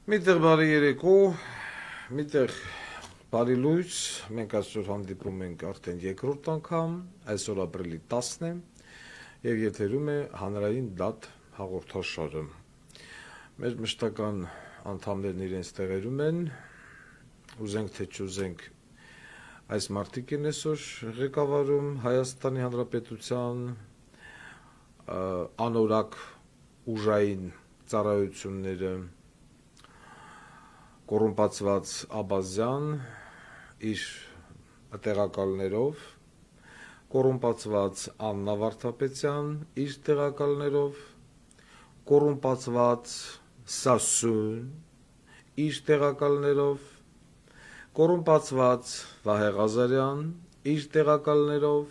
Միտեղ բարի երեկո, միտեղ բարի լույս, մենք այսօր հանդիպում ենք արդեն երկրորդ անգամ, այսօր ապրիլի 10-ն է և եթերում է հանրային դատ հաղորդաշարը։ Մեր մշտական անդամներն իրենց տեղերում են, ուզենք թե չուզենք այս մարդիկ են այսօր ղեկավարում Հայաստանի Հանրապետության անորակ ուժային ծառայությունները, կոռումպացված Աբազյան իր տեղակալներով, կոռումպացված Աննա Վարդապետյան իր տեղակալներով, կոռումպացված Սասուն իր տեղակալներով, կոռումպացված Վահե Ղազարյան իր տեղակալներով,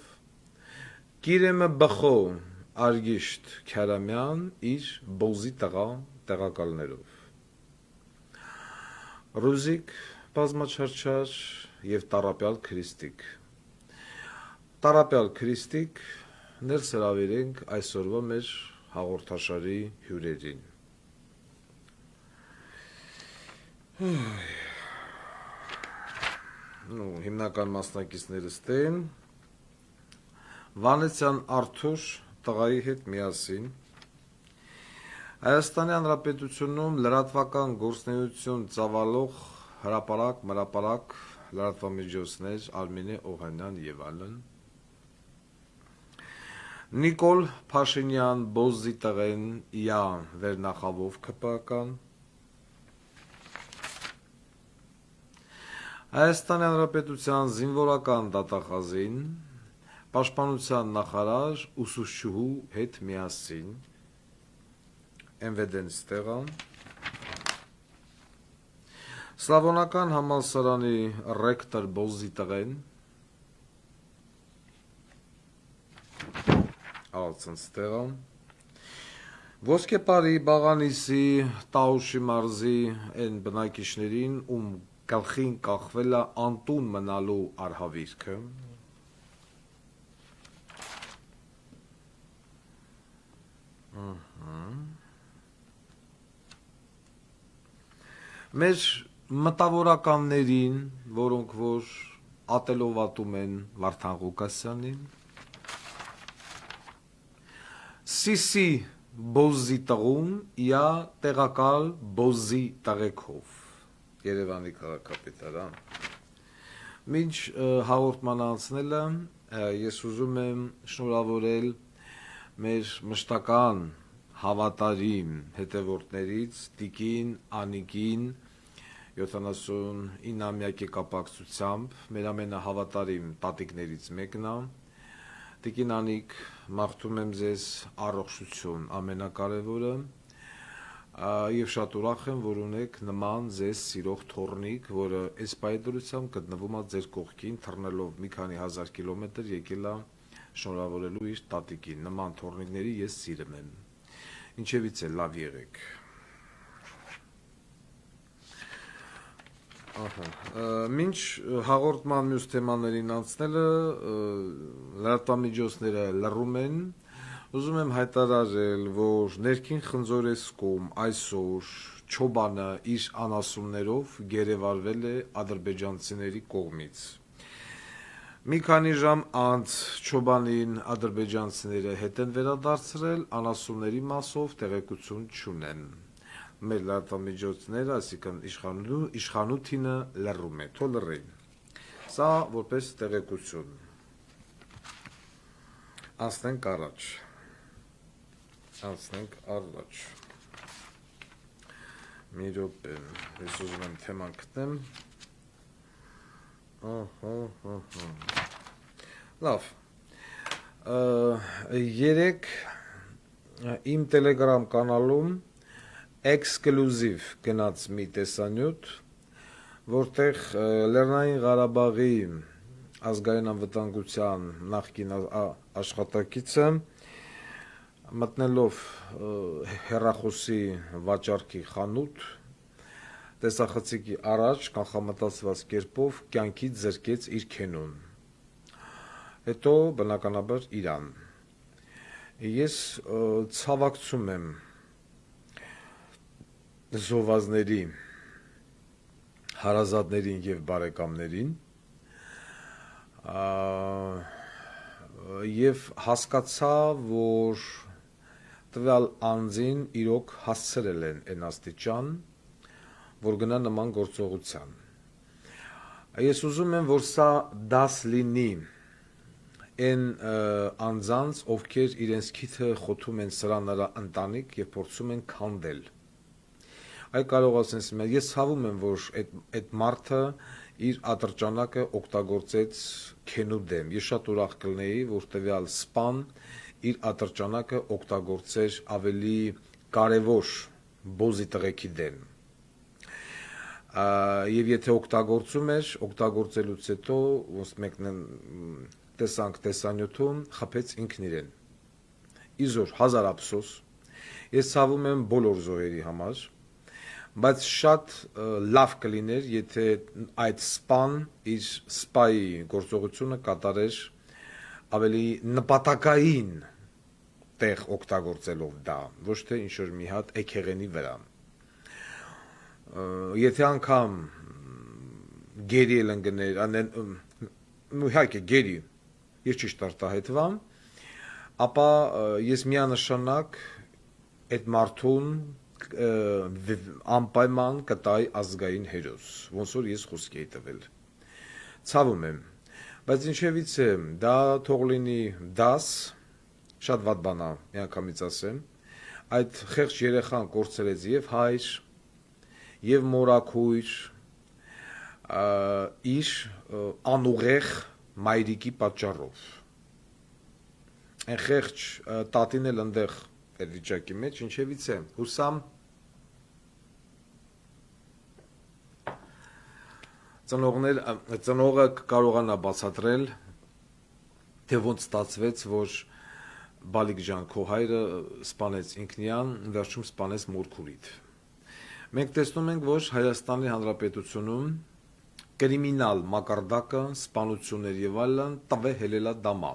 Կիրեմը Բխո Արգիշտ Քյարամյան իր բոզի տեղակալներով, Ռուզիկ բազմաչարչար և Տառապյալ Քրիստիկ։ Տառապյալ Քրիստիկ ներս հրավիրենք այսօրվա մեր հաղորդաշարի հյուրերին։ Հիմնական մասնակիցներս են Վանեցյան Արթուր տղայի հետ միասին, Հայաստանի Հանրապետությունում լրատվական գործունեություն ծավալող հրապարակ լրատվամիջոցներ Արմինե Օհանյան և այլն, Նիկոլ Փաշինյան Բոզի տղեն Յա վերնախավով ՔՊԱ-կան, Հայաստանի Հանրապետության զինվորական դատախազին, Պաշտպանության նախարար ուսուցչուհու հետ միասին, MVD-ն ստեղ է, Սլավոնական համալսարանի ռեկտոր Բոզի տղեն, ալցն ստեղ է, Ոսկեպարի Բաղանիսի Տաուշի մարզի են բնակիչներին, ում գլխին կախվել է անտուն մնալու արհավիրքը, մեր մտավորականներին, որոնք որ ատելով ատում են Վարդան Ղուկասյանին, Սիսի Բոզի տղուն Յա տեղակալ Բոզի տղեկով, Երևանի քաղաքապետարան։ Մինչ հաղորդման անցնելը ես ուզում եմ շնորհավորել մեր մշտական հավատարիմ հետևորդներից Տիկին Անիկին 79-ամյակի կապակցությամբ մեր ամենահավատարիմ տատիկներից մեկն է։ Տիկին Անիկ, մաղթում եմ ձեզ առողջություն ամենակարևորը և շատ ուրախ եմ, որ ունեք նման ձեզ սիրող թոռնիկ, որը այս պայդրությամբ գտնվում է ձեր կողքին, թռնելով մի քանի հազար կիլոմետր եկել է շնորհավորելու իր տատիկին։ Նման թոռնիկների ես սիրում եմ։ Ինչևից է լավ եղեք։ Մինչ հաղորդման մյուս թեմաներին անցնելը լրատվամիջոցները լռում են, ուզում եմ հայտարարել, որ ներքին խնձորեսկում այսօր Չոբանը իր անասուններով գերեվարվել է ադրբեջանցիների կողմից։ Մի քանի ժամ անց Չոբանին ադրբեջանցիները հետ են վերադարձրել, անասունների մասով տեղեկություն չունեն։ Մեր լրատվամիջոցները, այսինքն իշխանությունը լռում է, թո լռեն։ Սա որպես տեղեկություն։ Անցնենք առաջ։ Մի րոպե, ես ուզում եմ թեման գտնեմ։ Լավ։ Երեկ իմ Telegram կանալում էքսկլյուզիվ գնաց մի տեսանյութ, որտեղ Լեռնային Ղարաբաղի ազգային անվտանգության նախկին աշխատակիցը մտնելով հեռախոսի վաճառքի խանութ, տեսախցիկի առաջ կանխամտածված կերպով կյանքից զրկեց իր քենուն, հետո բնականաբար իրան։ Ես ցավակցում եմ զովազների հարազատներին եւ բարեկամներին եւ հասկացա, որ տվյալ անձին իրոք հասցրել են այն աստիճան, որ գնա նման գործողության։ Ես ուզում եմ, որ սա դաս լինի այն անձանց, ովքեր իրենց քիթը խոթում են սրա նրա ընտանիք եւ փորձում են քանդել։ Այ կարող ասես, ես ցավում եմ, որ այդ մարդը իր ատրճանակը օգտագործեց քենու դեմ։ Ես շատ ուրախ կլինեի, որ տվյալ սպան իր ատրճանակը օգտագործեր ավելի կարևոր բոզի տղեկի դեմ։ Եվ եթե օգտագործում էր, օգտագործելուց հետո ոնց մեկն տեսանք տեսանյութում խփեց ինքն իրեն։ Իզոր հազար ափսոս։ Ես ցավում եմ բոլոր զոհերի համար, բայց շատ լավ կլիներ, եթե այդ սպան իր սպայի գործողությունը կատարեր ավելի նպատակային տեղ օգտագործելով դա, ոչ թե ինչ-որ մի հատ էքեղենի վրա։ Եթե անգամ գերի էլ ընկներ, իհարկե գերի, ես ճիշտ արտահայտվամ, ապա ես միանշանակ այդ մարդուն անպայման կտայի ազգային հերոս, ոնց որ ես խոսքի էի տվել։ Ցավում եմ, բայց ինչևից է, դա թող լինի դաս, շատ վատ բան է, միանգամից ասեմ, այդ խեղճ երեխան կորցրեց եւ հայր, եւ մորաքույր, իր անուղեղ մայրիկի պատճառով։ Այն խեղճ տատին էլ ընդեղ այդ վիճակի մեջ, ինչևից է, հուսամ ծնողը կարողանա բացատրել, թե ոնց ստացվեց, որ Բալիկ ջան, քո հայրը սպանեց ինքնյան, վերջում սպանեց մորքուրիդ։ Մենք տեսնում ենք, որ Հայաստանի Հանրապետությունում կրիմինալ մակարդակը, սպանություններ եւ այլն տվե հելելա դամա։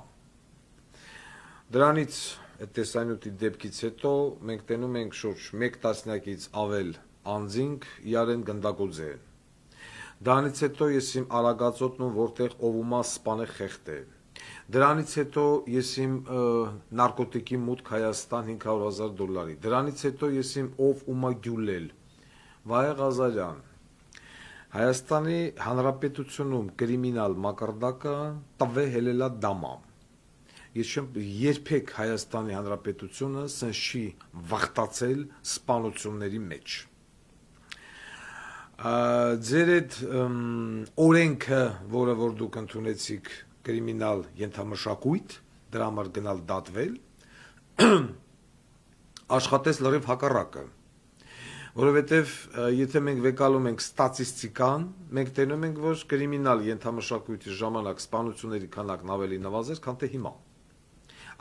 Դրանից այդ տեսանյութի դեպքից հետո մենք տենում ենք շուրջ 1 տասնյակից ավել անձինք իրեն գնդակոծե։ Դրանից հետո ես իմ արագածոտն որտեղ ովումա սպանը խեղտ է։ Դրանից հետո ես իմ նարկոտիկի մուտք Հայաստան $500,000։ Դրանից հետո ես իմ ով ումա գյուլել։ Վայե Ղազարյան, Հայաստանի Հանրապետությունում կրիմինալ մակարդակը տվե հելելա դամա։ Ես չեմ երբեք Հայաստանի Հանրապետությունը սենց չի վախտացել սպանությունների մեջ։ Ձեր այդ օրենքը, որը որ դուք ընդունեցիք կրիմինալ ենթամշակույթ, դրա համար գնալ դատվել, աշխատեց լրիվ հակառակը։ Որովհետև եթե մենք վեկալում ենք ստատիստիկան, մենք տենում ենք, որ կրիմինալ ենթամշակույթի ժամանակ սպանությունների քանակն ավելի նվազեց, քան թե հիմա։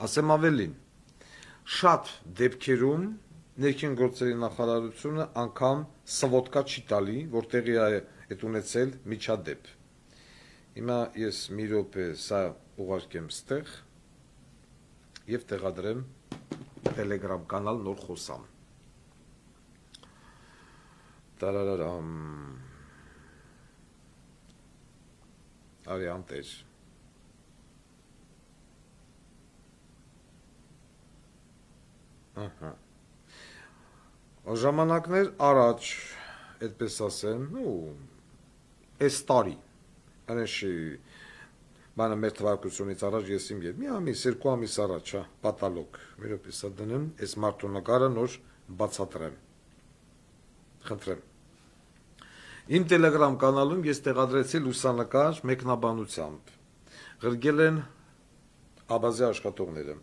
Ասեմ ավելին, շատ դեպքերում ներքին գործերի նախարարությունը անգամ սվոտկա չի տալի, որ տեղի է ունեցել միջադեպ։ Հիմա ես մի րոպե սա ուղարկեմ ստեղ եւ տեղադրեմ Telegram կանալ նոր խոսամ։ Տարարարամ։ Արի անտեր։ Ահա։ Ժամանակներ առաջ, այդպես ասեմ, այս տարի, անեշի, բանը մեր թվարկությունից առաջ ես իմ ետ, մի ամիս, 2 ամիս առաջ, պատալոգ, մեր ոպիսա դնեմ, այս մարդունակարը նոր բացատրեմ, խնդրեմ։ Իմ Telegram կանալում ես տեղադրեցի լուսանկար մեկնաբանությամբ, ղրգել են Աբազի աշխատողները։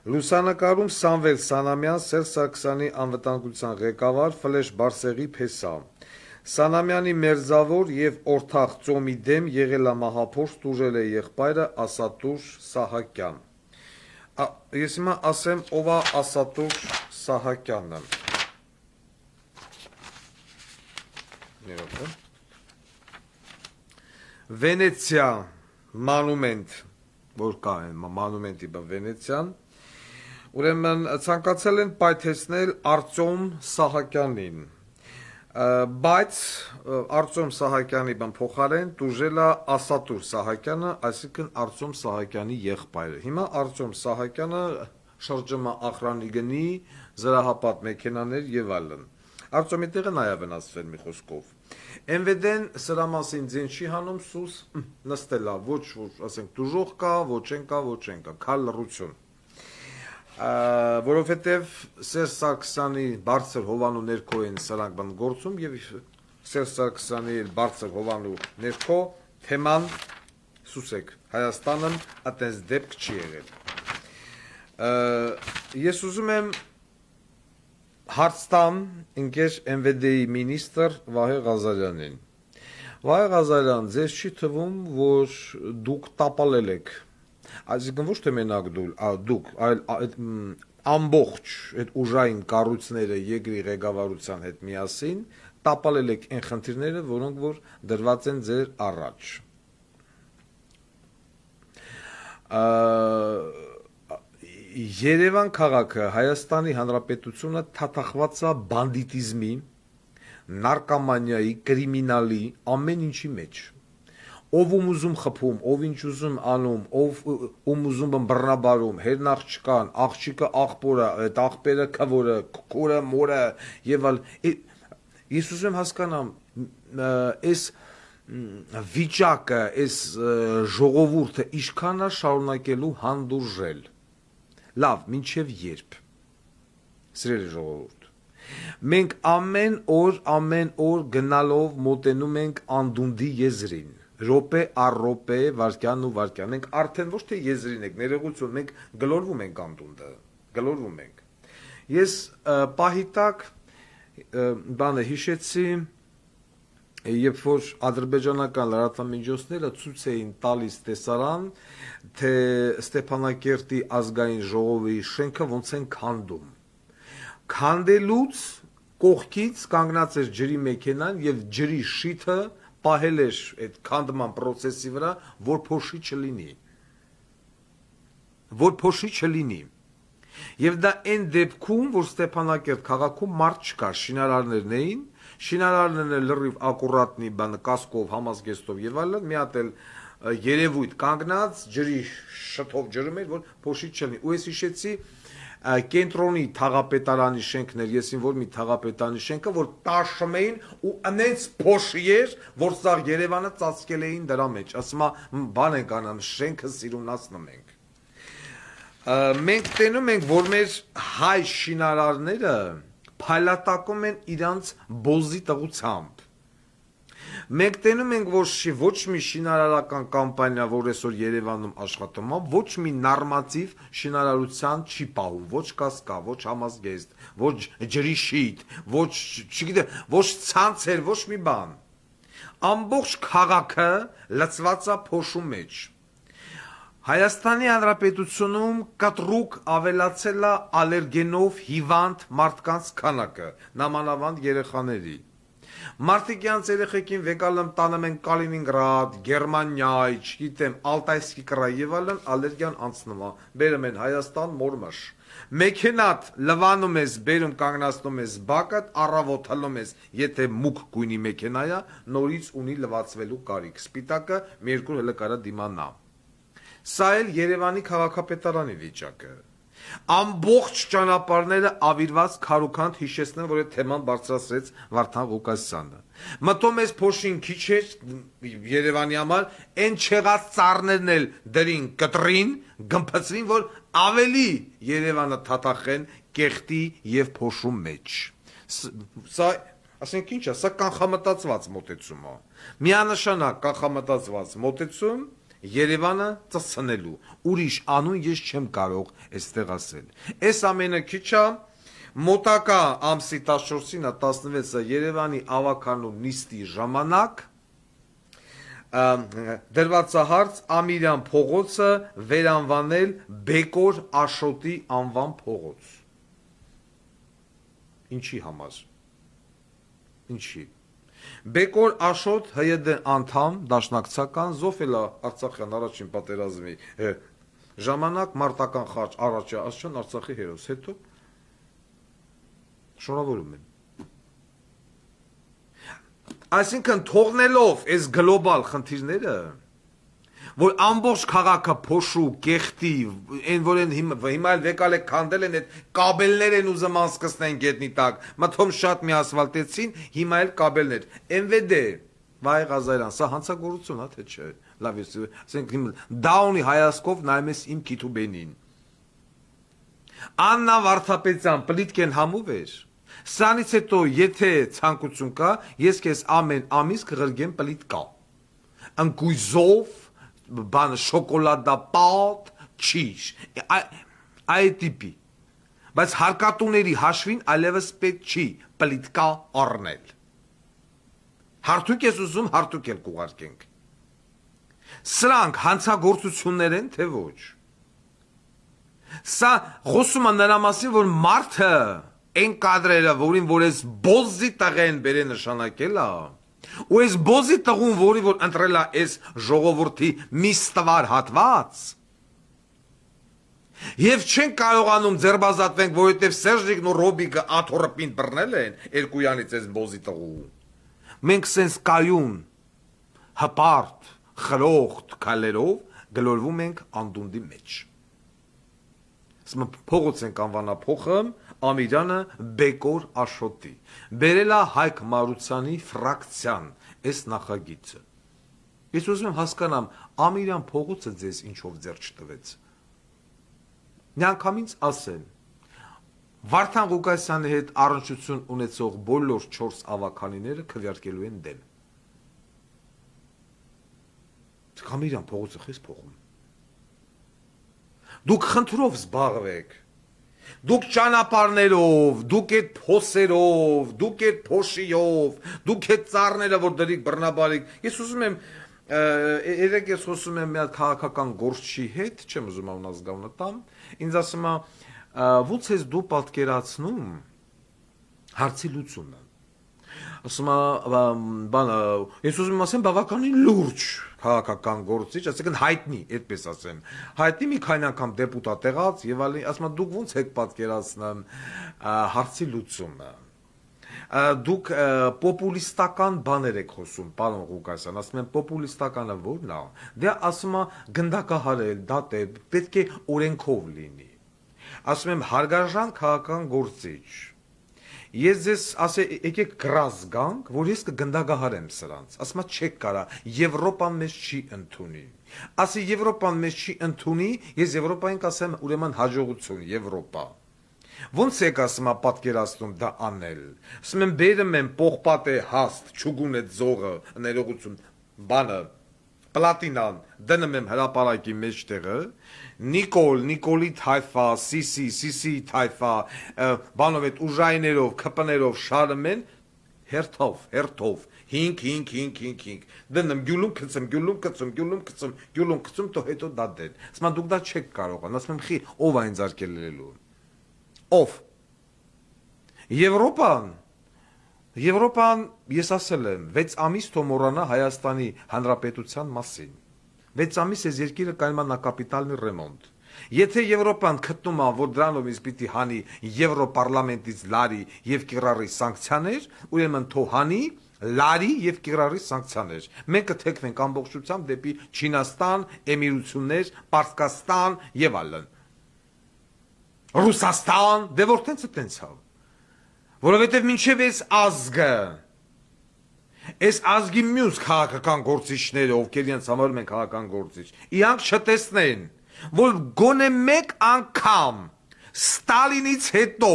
Լուսանկարում Սամվել Սանամյան, Սերժ Սարգսյանի անվտանգության ղեկավար, Ֆլեշ Բարսեղի փեսա։ Սանամյանի մերձավոր եւ օրթախ ծոմի դեմ եղել է մահափորձ, տուժել է եղբայրը Ասատուր Սահակյան։ Ես հիմա ասեմ ով է Ասատուր Սահակյանը։ Վենեցիա մանումենտ, որ կա մանումենտի Վենեցիան, ուրեմն ցանկացել են պայթեցնել Արտյոմ Սահակյանին։ Բայց Արտյոմ Սահակյանի բան փոխարեն դուժելա Ասատուր Սահակյանը, այսինքն Արտյոմ Սահակյանի եղբայրը։ Հիմա Արտյոմ Սահակյանը շրջումա ախրանի գնի, զրահապատ մեքենաներ եւ այլն։ Արտյոմի տեղը նայա վնասվել մի խոսքով։ ՄՎԴ-ն սրա մասին ձեն չի հանում սուս նստելա, ոչ որ ասենք դուժող կա, ոչ են կա, քալ լռություն։ Որովհետև Սերժ Սարգսյանի բարձր հովանու ներքո են սրանք բան գործում եւ Սերժ Սարգսյանի բարձր հովանու ներքո թեման սուսեք Հայաստանը այդպես դեպք չի եղել։ Ես ուզում եմ հարց տամ ինքեր ՄՎԴ-ի մինիստր Վահե Ղազարյանին։ Վահե Ղազարյան, ձեզ չի թվում, որ դուք տապալել եք այսինքն ոչ թե մենակ դուք, այլ ամբողջ այդ ուժային կառույցները երկրի ղեկավարության հետ միասին տապալել եք այն խնդիրները, որոնք որ դրված են ձեր առաջ։ Երևան քաղաքը, Հայաստանի Հանրապետությունը թաթախված է բանդիտիզմի, նարկոմանիայի, կրիմինալի, ամեն ինչի մեջ։ Ով ուզում խփում, ով ինչ ուզում անում, ով ուզում բռնաբարում, հերնաղջկան, աղջիկը աղբորը, այդ աղբերը քվորը, քուրը մորը եւ այլ։ Ես ուզում եմ հասկանամ, այս վիճակը, այս ժողովուրդը ինչքան է շարունակելու հանդուրժել։ Լավ, մինչև երբ։ Սիրելի ժողովուրդ։ Մենք ամեն օր գնալով մոտենում ենք անդունդի եզրին։ Րոպե առ րոպե, վայրկյան ու վայրկյան։ Մենք արդեն ոչ թե եզրին ենք, ներողություն, մենք գլորվում ենք անդունդը, գլորվում ենք։ Ես պահիտակ բանը հիշեցի, երբ որ ադրբեջանական լրատվամիջոցները ցույց էին տալիս տեսարան, թե Ստեփանակերտի ազգային ժողովի շենքը ոնց են քանդում։ Քանդելուց կողքից կանգնած էր ջրի մեքենան եւ ջրի շիթը պահել էր այդ քանդման process-ի վրա, որ փոշի չլինի։ Եվ դա այն դեպքում, որ Ստեփանակերտ քաղաքում մարդ չկար, շինարարներն էին, շինարարներն լրիվ ակուրատնի բան կասկով, համազգեստով եւ այլն, մի հատ էլ երևույթ կանգնած ջրի շթով ջրում էր, որ փոշի չլինի։ Ու ես հիշեցի կենտրոնի թաղապետարանի շենքն էր, եսին որ մի թաղապետարանի շենքը, որ տաշում էին ու անենց փոշի էր, որ սա Երևանը ծածկել էին դրա մեջ, ասում բան ենք անան, շենքը սիրունացնում ենք։ Մենք տենում ենք, որ մեր հայ շինարարները փայլատակում են իրանց բոզի տղությամբ։ Մենք տենում ենք, որ ոչ մի շինարարական կամպանիա, որ այսօր Երևանում աշխատում է, ոչ մի նորմատիվ շինարարության չի պահում, ոչ կասկա, ոչ համազգեստ, ոչ ջրի շիթ, ոչ, չգիտեմ, ոչ ցանցեր, ոչ մի բան։ Ամբողջ քաղաքը լցված է փոշու մեջ։ Հայաստանի Հանրապետությունում կտրուկ ավելացել է ալերգենով հիվանդ մարդկանց քանակը, նամանավանդ երեխաների։ Մարտիկյանց երեխեքին վեկալում տանում են Կալինինգրադ, Գերմանիա, չգիտեմ, Ալտայսկի կրայ եւ այլն, ալերգիան անցնում է։ Բերում են Հայաստան մորմաշ։ Մեքենատ լվանում ես, բերում կանգնացնում ես բակատ, առավոտ հլում ես, եթե մուկ գույնի մեքենա է, նորից ունի լվացվելու կարիք։ Սպիտակը մի երկու հələ կարա դիմանա։ Սա էլ Երևանի քաղաքապետարանի վիճակը։ Ամբողջ ճանապարհները ավիրված քարուքանդ հիշեցնեն, որ այդ թեման բարձրացրեց Վարդան Ղուկասյանը։ Մտում ես փոշին քիչ էր Երևանի համար, այն չեղած ծառներն էլ դրին կտրին, գմփցրին, որ ավելի Երևանը թաթախեն կեղտի եւ փոշու մեջ։ Սա ասենք ինչ է, սա կանխամտածված մոտեցում է։ Միանշանակ կանխամտածված մոտեցում Երևանը ծծնելու, ուրիշ անուն ես չեմ կարող այստեղ ասել։ Այս ամենը քիչ է, մոտակա ամսի 14-ին, 16-ը Երևանի ավականու նիստի ժամանակ դրված է հարց Ամիրյան փողոցը վերանվանել Բեկոր Աշոտի անվան փողոց։ Ինչի համար։ Ինչի։ Բեկոր Աշոտ ՀՅԴ անդամ դաշնակցական Զոֆելա Արցախյան առաջին պատերազմի ժամանակ մարտական խաչ առաջ ասչան Արցախի հերոս, հետո շնորհավորում եմ։ Այսինքն թողնելով այս գլոբալ խնդիրները, որ ամբողջ քաղաքը փոշու, կեղտի, այն որ հիմա էլ վեկալ է քանդել են այդ կաբելներ են ուզում անցկացնեն գետնի տակ, մթոմ շատ մի ասֆալտեցին, հիմա էլ կաբելներ, MVD, վայ Ղազարյան, սա հանցագործություն է, թե չէ, լավ է, ասենք դաունի հայացքով նայում ես իմ քիթուբենին, Աննա Վարդապետյան, պլիտկեն համով էր, սրանից հետո եթե ցանկություն կա, ես քեզ ամեն ամիս կղրգեմ պլիտկա, ընկույզով, բան շոկոլադապատ, չիշ, այդ տիպի, բայց հարկատուների հաշվին այլևս պետք չի պլիտկա առնել, հարթուկ ես ուզում, հարթուկ էլ կուղարկենք, սրանք հանցագործություններ են, թե ոչ, սա խոսում է նրա մասին, որ մարդը այն կադրերը, որին որ ես բոզի տղեն բերե նշանակել է, ու ես բոզի տղուն, որի որ ընտրել է ես ժողովրդի մի ստվար հատված, և չեն կարողանում ձերբազատվենք, որովհետև Սերժիկն ու Ռոբիկը աթորպին բռնել են, երկույանից ես բոզի տղու, մենք սենց կայուն, հպարտ, խրոխտ քայլերով գլորվում ենք անդունդի մեջ, փողոց ենք անվանափոխում, Ամիրյանը Բեկոր Աշոտի, բերել է Հայկ Մարությանի ֆրակցիան, այս նախագիծը, ես ուզում եմ հասկանամ, Ամիրյան փողոցը ձեզ ինչով ձեռ չտվեց, միանգամից ասեն, Վարդան Ղուկասյանի հետ առնչություն ունեցող բոլոր 4 ավականիները քվեարկելու են դեմ, Ամիրյան փողոցը խես փողում, դուք խնդրով զբաղվեք, դուք ճանապարներով, դուք այդ փոսերով, դուք այդ փոշիով, դուք այդ ծառները, որ դրիք բռնաբարիք, ես ուզում եմ, երեք ես խոսում եմ մի հատ քաղաքական գործչի հետ, չեմ ուզում անազգանունը տամ, ինձ ասում է, ո՞նց ես դու պատկերացնում հարցի լուծումը, ասում է, բանը, ես ուզում եմ ասեմ, բավականին լուրջ քաղաքական գործիչ, ասենք հայտնի, այդպես ասեմ, հայտնի մի քանի անգամ դեպուտատ եղած եւ այլն, ասում եմ դուք ո՞նց եք պատկերացնում հարցի լուծումը։ Դուք պոպուլիստական բաներ եք խոսում, պարոն Ղուկասյան, ասում եմ պոպուլիստականը ո՞րն է։ Դե ասում է գնդակահարել, դատել, պետք է օրենքով լինի։ Ասում եմ հարգարժան քաղաքական գործիչ։ Ես ձեզ ասեմ, եկեք գրազ գանք, որ ես կգնդագահարեմ սրանց, ասում չեք կարա, Եվրոպան մեզ չի ընդունի, ասի Եվրոպան մեզ չի ընդունի, ես Եվրոպային կասեմ ուրեմն հաջողություն, Եվրոպա, ոնց եք ասում պատկերացնում դա անել, ասում եմ բերում եմ պողպատ է հաստ, չուգուն է ձողը, ներողություն, բանը, պլատինան, դնում եմ հրապարակի մեջտեղը, Նիկոլի թայֆա, Սիսի թայֆա, բանով այդ ուժայիներով, քպներով շարում են, հերթով, հինք, դնում գյուլում կծում, թո հետո դա դեն, ասում դուք դա չեք կարողան, ասում եմ խի, ով է ինձ արկել լելու, ով, Եվրոպան, ես ասել եմ, 6 ամիս թոմորանա Հայաստանի Հանրապետության մասին, 6 ամիս ես երկիրը կայմա նակապիտալնի ռեմոնտ, եթե Եվրոպան գտնում է, որ դրանով ինձ պիտի հանի Եվրոպարլամենտից լարի և կիրառի սանկցիաներ, ուրեմն թո հանի լարի և կիրառի սանկցիաներ, մենք կթեքվենք ամբողջությամբ դեպի Չինաստան, Էմիրություններ, Պարսկաստան և այլն, Ռուսաստան, դե որտենց է տենցավ, որովհետև մինչև ես ազգը, այս ազգի մյուս քաղաքական գործիչները, ովքեր իրենց համարում են քաղաքական գործիչ, իրանք չտեսնեն, որ գոնե մեկ անգամ Ստալինից հետո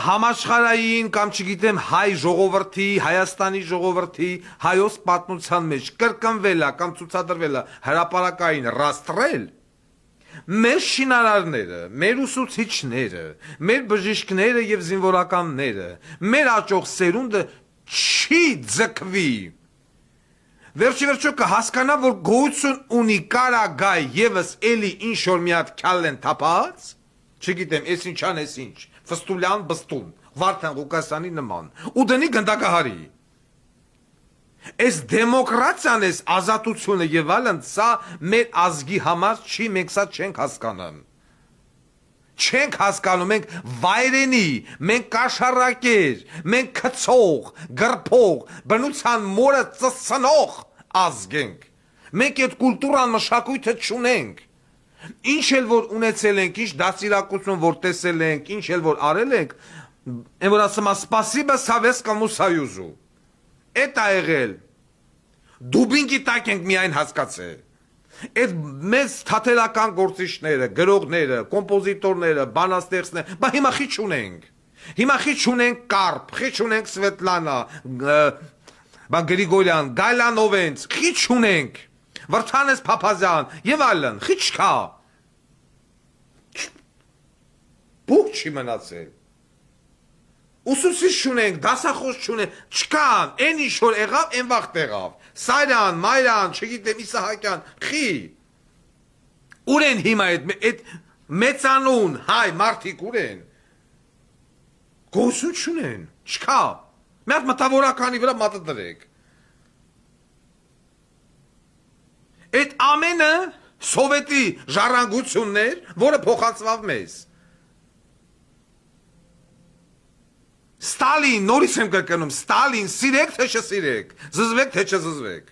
համաշխարհային կամ չգիտեմ հայ ժողովրդի, Հայաստանի ժողովրդի, հայոց պատմության մեջ կրկնվել է կամ ցուցադրվել է հրապարակային ռաստրել, մեր շինարարները, մեր ուսուցիչները, մեր բժիշկները և զինվորականները, մեր աճող սերունդը չի ձգվի, վերջիվերջո կհասկանա, որ գոյություն ունի կարագայ եվս էլի ինչ-որ մի հատ քյալեն թապած, չգիտեմ, ես ինչան ես ինչ, Ֆստուլյան բստուն, Վարդան Ղուկասյանի նման, ու դնի գնդակահարի, այս դեմոկրատիան, այս ազատությունը և այլն, սա մեր ազգի համար չի, մենք սա չենք հասկանում, Չենք հասկանում, մենք վայրենի, մենք կաշառակեր, մենք քցող, գրփող, բնության մորը ծծնող ազգ ենք։ Մենք այդ կուլտուրան մշակույթը չունենք։ Ինչ էլ որ ունեցել ենք, ինչ դաստիարակություն որ տեսել ենք, ինչ էլ որ արել ենք, այն որ ասում է «Спасибо Советскому Союзу»։ Էդ ա եղել։ Դուբինգի տակ ենք միայն հասկացել։ Այդ մեծ թատերական գործիչները, գրողները, կոմպոզիտորները, բանաստեղծները, բա հիմա խի չունենք։ Հիմա խի չունենք Կարպ, խի չունենք Սվետլանա, բան Գրիգորյան, Գայլանովենց, խի չունենք։ Վրթանես Փափազյան եւ այլն, խի չկա։ Բուք չի մնացել։ Ուսուցիչ չունենք, դասախոս չունենք, չկան, այն ինչ որ եղավ, այն վաղ տեղավ։ Սարյան, Մայրան, չգիտեմ, Իսահակյան, խի։ Ուր են հիմա այդ մեծանուն հայ մարդիկ ուր են։ Գոսություն չունեն, չկա։ Մի հատ մտավորականի վրա մատը դրեք։ Այդ ամենը սովետի ժառանգություններ, որը փոխանցվավ մեզ։ Ստալին, նորից եմ կրկնում, Ստալին, սիրեք թե չսիրեք, զզվեք թե չզզվեք։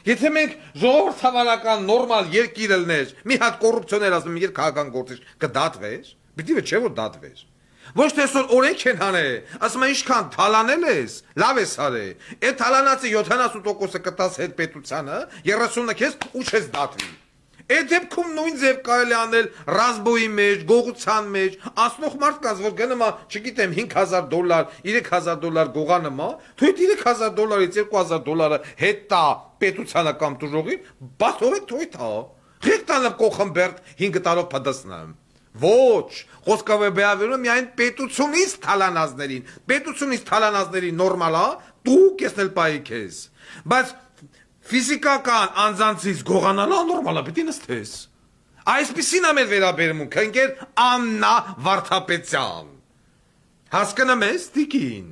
Եթե մենք ժողովրդավարական նորմալ երկիր ելներ, մի հատ կոռուպցիոներ ասում, մի քաղաքական գործիչ կդատվեր, պիտի չէ որ դատվեր։ Ոչ թե այսօր օրենք են հանել, ասում են ինչքան թալանել ես, լավ ես արել։ Այդ թալանացի 70%-ը կտաս հետ պետությանը, 30-ը քեզ ու չես դատվի։ Այդ դեպքում նույն ձև կարելի անել ռազմբոյի մեջ, գողության մեջ, ասնող մարդկանց, որ գնում է, չգիտեմ, $5,000, $3,000 գողանմա, թույլ $3,000-ից $2,000 հետ տա պետությանը կամ տուժողին, բաց ովեք թույլ տա։ Ղեկ տանը կողմբերտ 5 տարով պատասնամ։ Ոչ, խոսքը վերաբերում միայն պետությունից թալանազներին։ Պետությունից թալանազներին նորմալ է, դու կեսնել պայի քեզ։ Բայց ֆիզիկական անձանցից գողանալը նորմալ է, պիտի նստես։ Այսպիսին է մեր վերաբերմունքը, ընկեր Աննա Վարդապետյան։ Հասկանում ես, տիկին։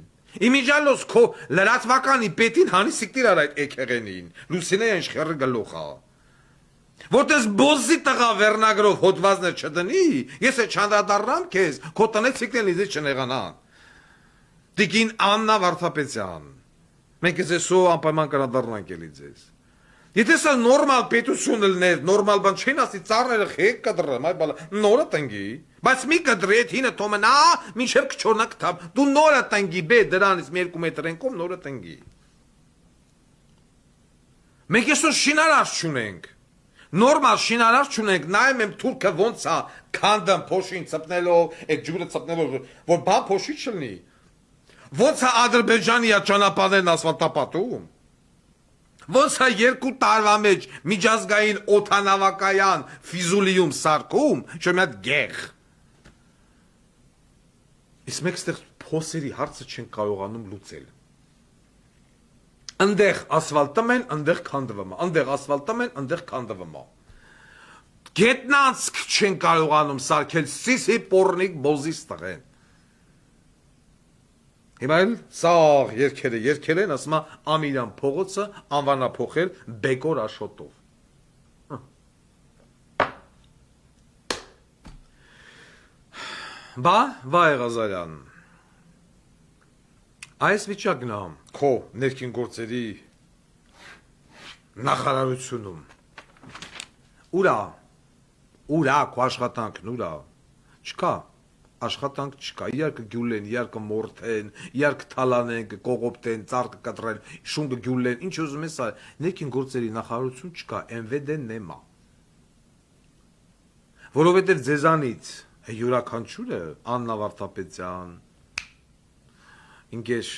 Իմիջալոս քո լրատվականի պետին հանի սիկտիր արա այդ էքեղենին։ Լուսինե Աշխարհի գլուխա։ Որտես բոզի տղա վերնագրով հոդվածներ չդնի, ես է չանդրադառնամ քեզ, քո տնից սիկտեն իզի չնեղանան։ Տիկին Աննա Վարդապետյան։ Մենք այսօ անպայման կանդառնանք էլի ձեզ։ Եթե սա նորմալ պետություն լներ, նորմալ բան չեն ասի ծառները խեք կդրեմ, այ բալա, նորը տնգի, բայց մի կդրի այդ հինը թոմնա, մինչև կչորնա կթապ, դու նորը տնգի, բե դրանից մի 2 մետր են կողմ նորը տնգի։ Մենք այսօր շինարար չունենք։ Նորմալ շինարար չունենք, նայում եմ թուրքը ոնց է քանդում փոշին ծպնելով, այդ ջուրը ծպնելով, որ բան փոշի չլինի։ Ոնց է Ադրբեջանի ճանապարհներն ասֆալտապատում։ Ոնց է 2 տարվա մեջ միջազգային օդանավակայան Ֆիզուլիում սարքում, չէ՞ մի հատ գեղ։ Իսկ մենք ստեղ փոսերի հարցը չեն կարողանում լուծել։ Ընդեղ ասֆալտում են, ընդեղ քանդվում է, ընդեղ ասֆալտում են, ընդեղ քանդվում է։ Գետնանցք չեն կարողանում սարքել սիսի պորնիկ բոզի ստղեն։ Հիմա էլ սաղ երկել են, ասում է Ամիրյան փողոցը անվանափոխել Բեկոր Աշոտով։ Բա, Վայ Ղազարյան, այս վիճակն է քո ներքին գործերի նախարարությունում։ Ուրա քո աշխատանքն ուրա, չկա, աշխատանք չկա, իրար կգյուլեն, իրար կմորթեն, իրար կթալանեն, կկողոպտեն, ծառ կկտրեն, շուն կգյուլեն, ինչ ուզում ես, ներքին գործերի նախարարություն չկա, MVD-ն նեմա։ Որովհետև ձեզանից յուրաքանչյուրը Աննա Վարդապետյան, Ինգեշ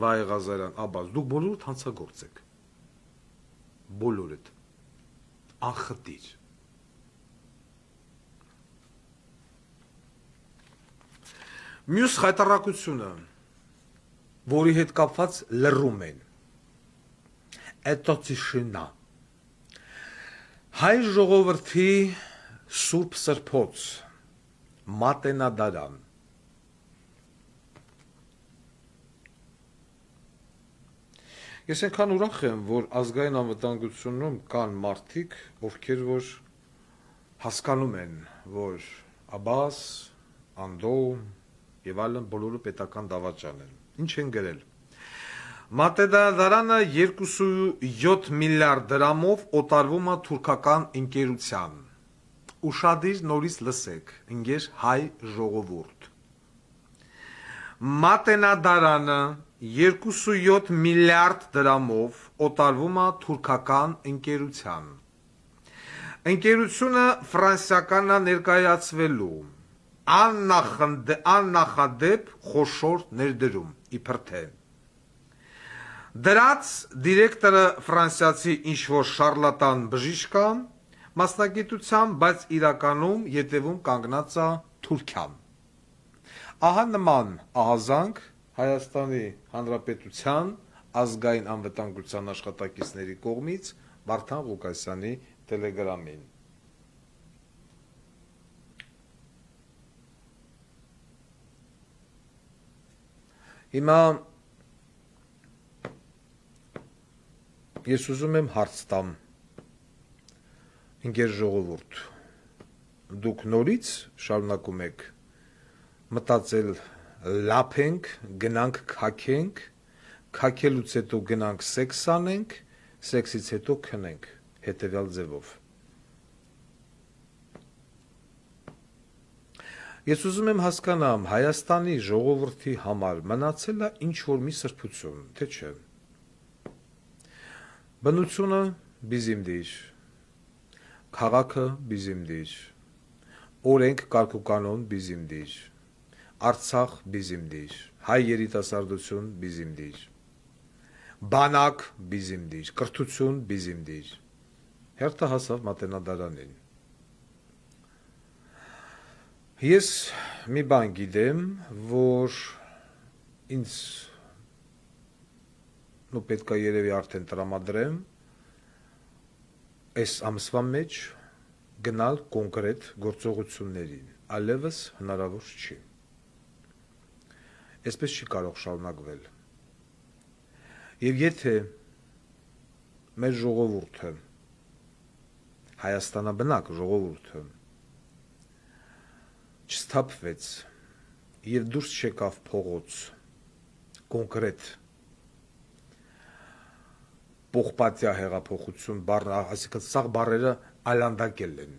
Վայ Ղազարյան, Աբաս, դուք բոլորդ հանցագործ եք։ Բոլորդ անխտիր։ Մյուս խայտարակությունը, որի հետ կապված լռում են, էտոցիշինա, հայ ժողովրդի սուրբ սրբոց, մատենադարան, ես ենքան ուրախ եմ, որ ազգային անվտանգությունում կան մարդիկ, ովքեր որ հասկանում են, որ Աբաս, Անդո եւ այլն բոլորը պետական դավաճան են։ Ինչ են գրել։ Մատենադարանը 2.7 միլիարդ դրամով օտարվում է թուրքական ընկերության։ Ուշադիր նորից լսեք, ընկեր հայ ժողովուրդ։ Մատենադարանը 2.7 միլիարդ դրամով օտարվում է թուրքական ընկերության։ Ընկերությունը ֆրանսիական է ներկայացվելու աննախադեպ խոշոր ներդրում իբր թե դրած դիրեկտորը ֆրանսիացի ինչ-որ շարլատան բժիշկ է մասնագիտությամբ, բայց իրականում ետևում կանգնած է Թուրքիան։ Ահա նման ահազանգ Հայաստանի Հանրապետության ազգային անվտանգության աշխատակիցների կողմից Վարդան Ղուկասյանի տելեգրամին։ Հիմա ես ուզում եմ հարց տամ, ընկեր ժողովուրդ, դուք նորից շարունակում եք մտածել լափենք, գնանք քաքենք, քաքելուց հետո գնանք սեքս անենք, սեքսից հետո քնենք, հետևյալ ձևով։ Ես ուզում եմ հասկանամ Հայաստանի ժողովրդի համար մնացել է ինչ-որ մի սրբություն, թե չէ։ Բնությունը բիզիմդիր, քաղաքը բիզիմդիր, օրենք կարգուկանոն բիզիմդիր, Արցախ բիզիմդիր, հայ երիտասարդություն բիզիմդիր, բանակ բիզիմդիր, կրթություն բիզիմդիր, հերթը հասավ Մատենադարանին։ Ես մի բան գիտեմ, որ ինձ պետք է երևի արդեն տրամադրեմ այս ամսվա մեջ գնալ կոնկրետ գործողություններին, այլևս հնարավոր չի։ Այսպես չի կարող շարունակվել։ Եվ եթե մեր ժողովուրդը, Հայաստանաբնակ ժողովուրդը չսթափվեց եւ դուրս չեկավ փողոց կոնկրետ պողպատյա հեղափոխություն բառը, այսինքն սաղ բառերը այլանդակել են,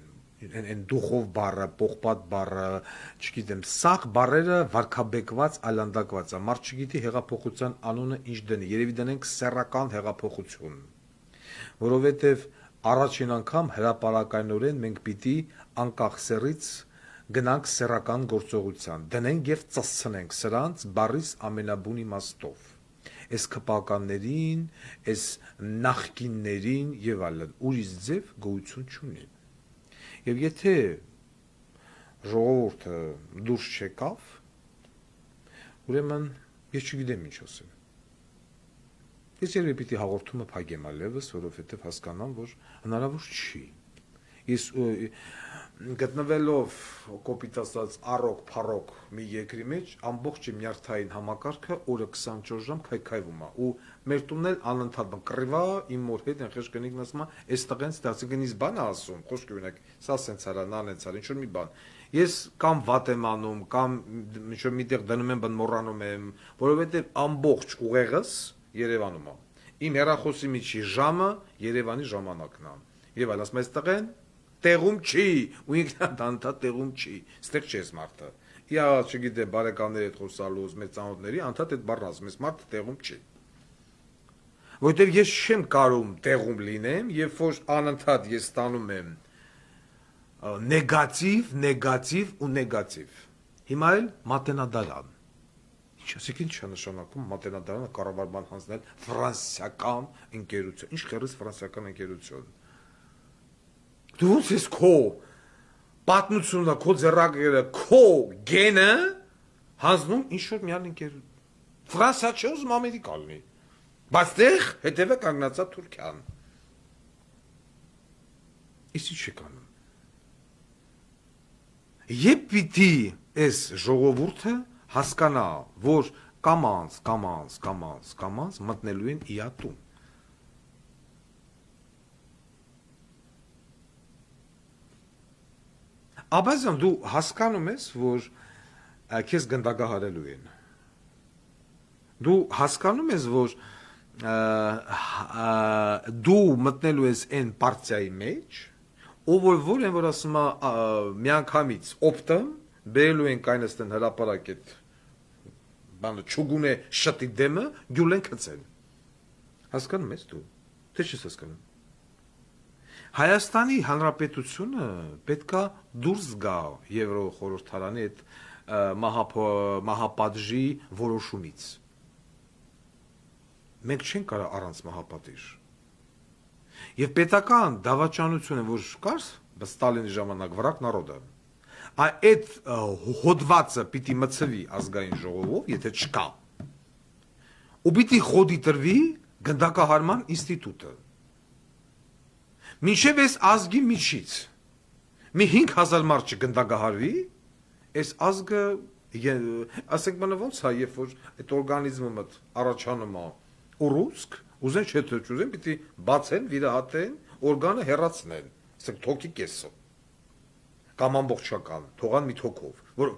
են դուխով բառը, պողպատ բառը, չգիտեմ, սաղ բառերը վարքաբեկված, այլանդակված է, մարդ չգիտի հեղափոխության անունը ինչ դնի, երևի դնենք սեռական հեղափոխություն, որովհետև առաջին անգամ հրապարակայնորեն մենք պիտի անկախ սեռից գնանք սեռական գործողության, դնենք եւ ծածցնենք սրանց բառից ամենաբուն իմաստով, այս քպականներին, այս նախկիններին եւ այլն, ուրիշ ձև գոյություն չունի։ Եվ եթե ժողովուրդը դուրս չեկավ, ուրեմն ես չգիտեմ ինչ ասեմ։ Ես երբ պիտի հաղորդումը փակեմ այլևս, որովհետև հասկանամ, որ հնարավոր չի։ Ես գտնվելով կոպիտ ասած առոք փառոք մի երկրի մեջ ամբողջ իմ նյարդային համակարգը օրը 24 ժամ քայքայվում է ու մեր տունն էլ անընդհատ կռիվա իմ մոր հետ այնպես կնիկն ասում է այս տղեն ստացիկնից բան է ասում խոսքի օրինակ սա սենց արա նան էց արա ինչ որ մի բան ես կամ վատ եմ անում կամ ինչ որ միտեղ դնում եմ բան մոռանում եմ որովհետև ամբողջ ուղեղս Երևանում է իմ հեռախոսի միջի ժամը Երևանի ժամանակն է եւ այլ ասում այս տղեն տեղում չի ու ինքն անդադ տեղում չի ստեղ չես մարդը իա չգիտեմ բարեկամների հետ խոսալուց մեր ծանոթների անդադ այդ բառն ասում ես մարդը տեղում չի որտեվ ես չեմ կարող տեղում լինեմ երբ որ անընդհատ ես ստանում եմ նեգատիվ ու նեգատիվ հիմա էլ մատենադարան ինչ ասեք ինչ է նշանակում մատենադարանը կառավարման հանձնել ֆրանսիական ընկերություն ինչ խերից ֆրանսիական ընկերություն դու ոնց ես քո պատմությունը, քո ձեռագրերը, քո գենը հանձնում ինչ-որ միան ընկերություն։ Ֆրանսիա չէ ուզում Ամերիկա լինի։ Բայց տեղ հետևը կանգնած է Թուրքիան։ Իսկ ինչ եք անում։ Երբ պիտի այս ժողովուրդը հասկանա, որ կամանց մտնելու են իատում։ Աբազյան դու հասկանում ես, որ քեզ գնդակահարելու են։ Դու հասկանում ես, որ դու մտնելու ես այն պարտիայի մեջ, ով որ են որ ասում է միանգամից օպտը բերելու են կայնստեն հրապարակ այդ բանը ճուգունե շտի դեմը գյուլեն կծել։ Հասկանում ես դու։ Թե չես հասկանում։ Հայաստանի Հանրապետությունը պետքա դուրս գա Եվրոխորհրդարանի այդ մահապատժի որոշումից։ Մենք չենք կարող առանց մահապատիժ։ Եվ պետական դավաճանությունը որ կար Ստալինի ժամանակ վրակ народа։ Այդ հոդվածը պիտի մցվի ազգային ժողովով, եթե չկա։ Ու պիտի խոդի տրվի գնդակահարման ինստիտուտը։ Մինչև այս ազգի միջից մի 5000 մարդ չգնդակահարվի, այս ազգը ասենք մնա ոնց է, երբ որ այդ օրգանիզմը մտ առաջանում է ուռուցք, ուզեն չէ թե չուզեն, պիտի բացեն, վիրահատեն, օրգանը հեռացնեն, ասենք թոքի կեսը կամ ամբողջական, թողան մի թոքով, որ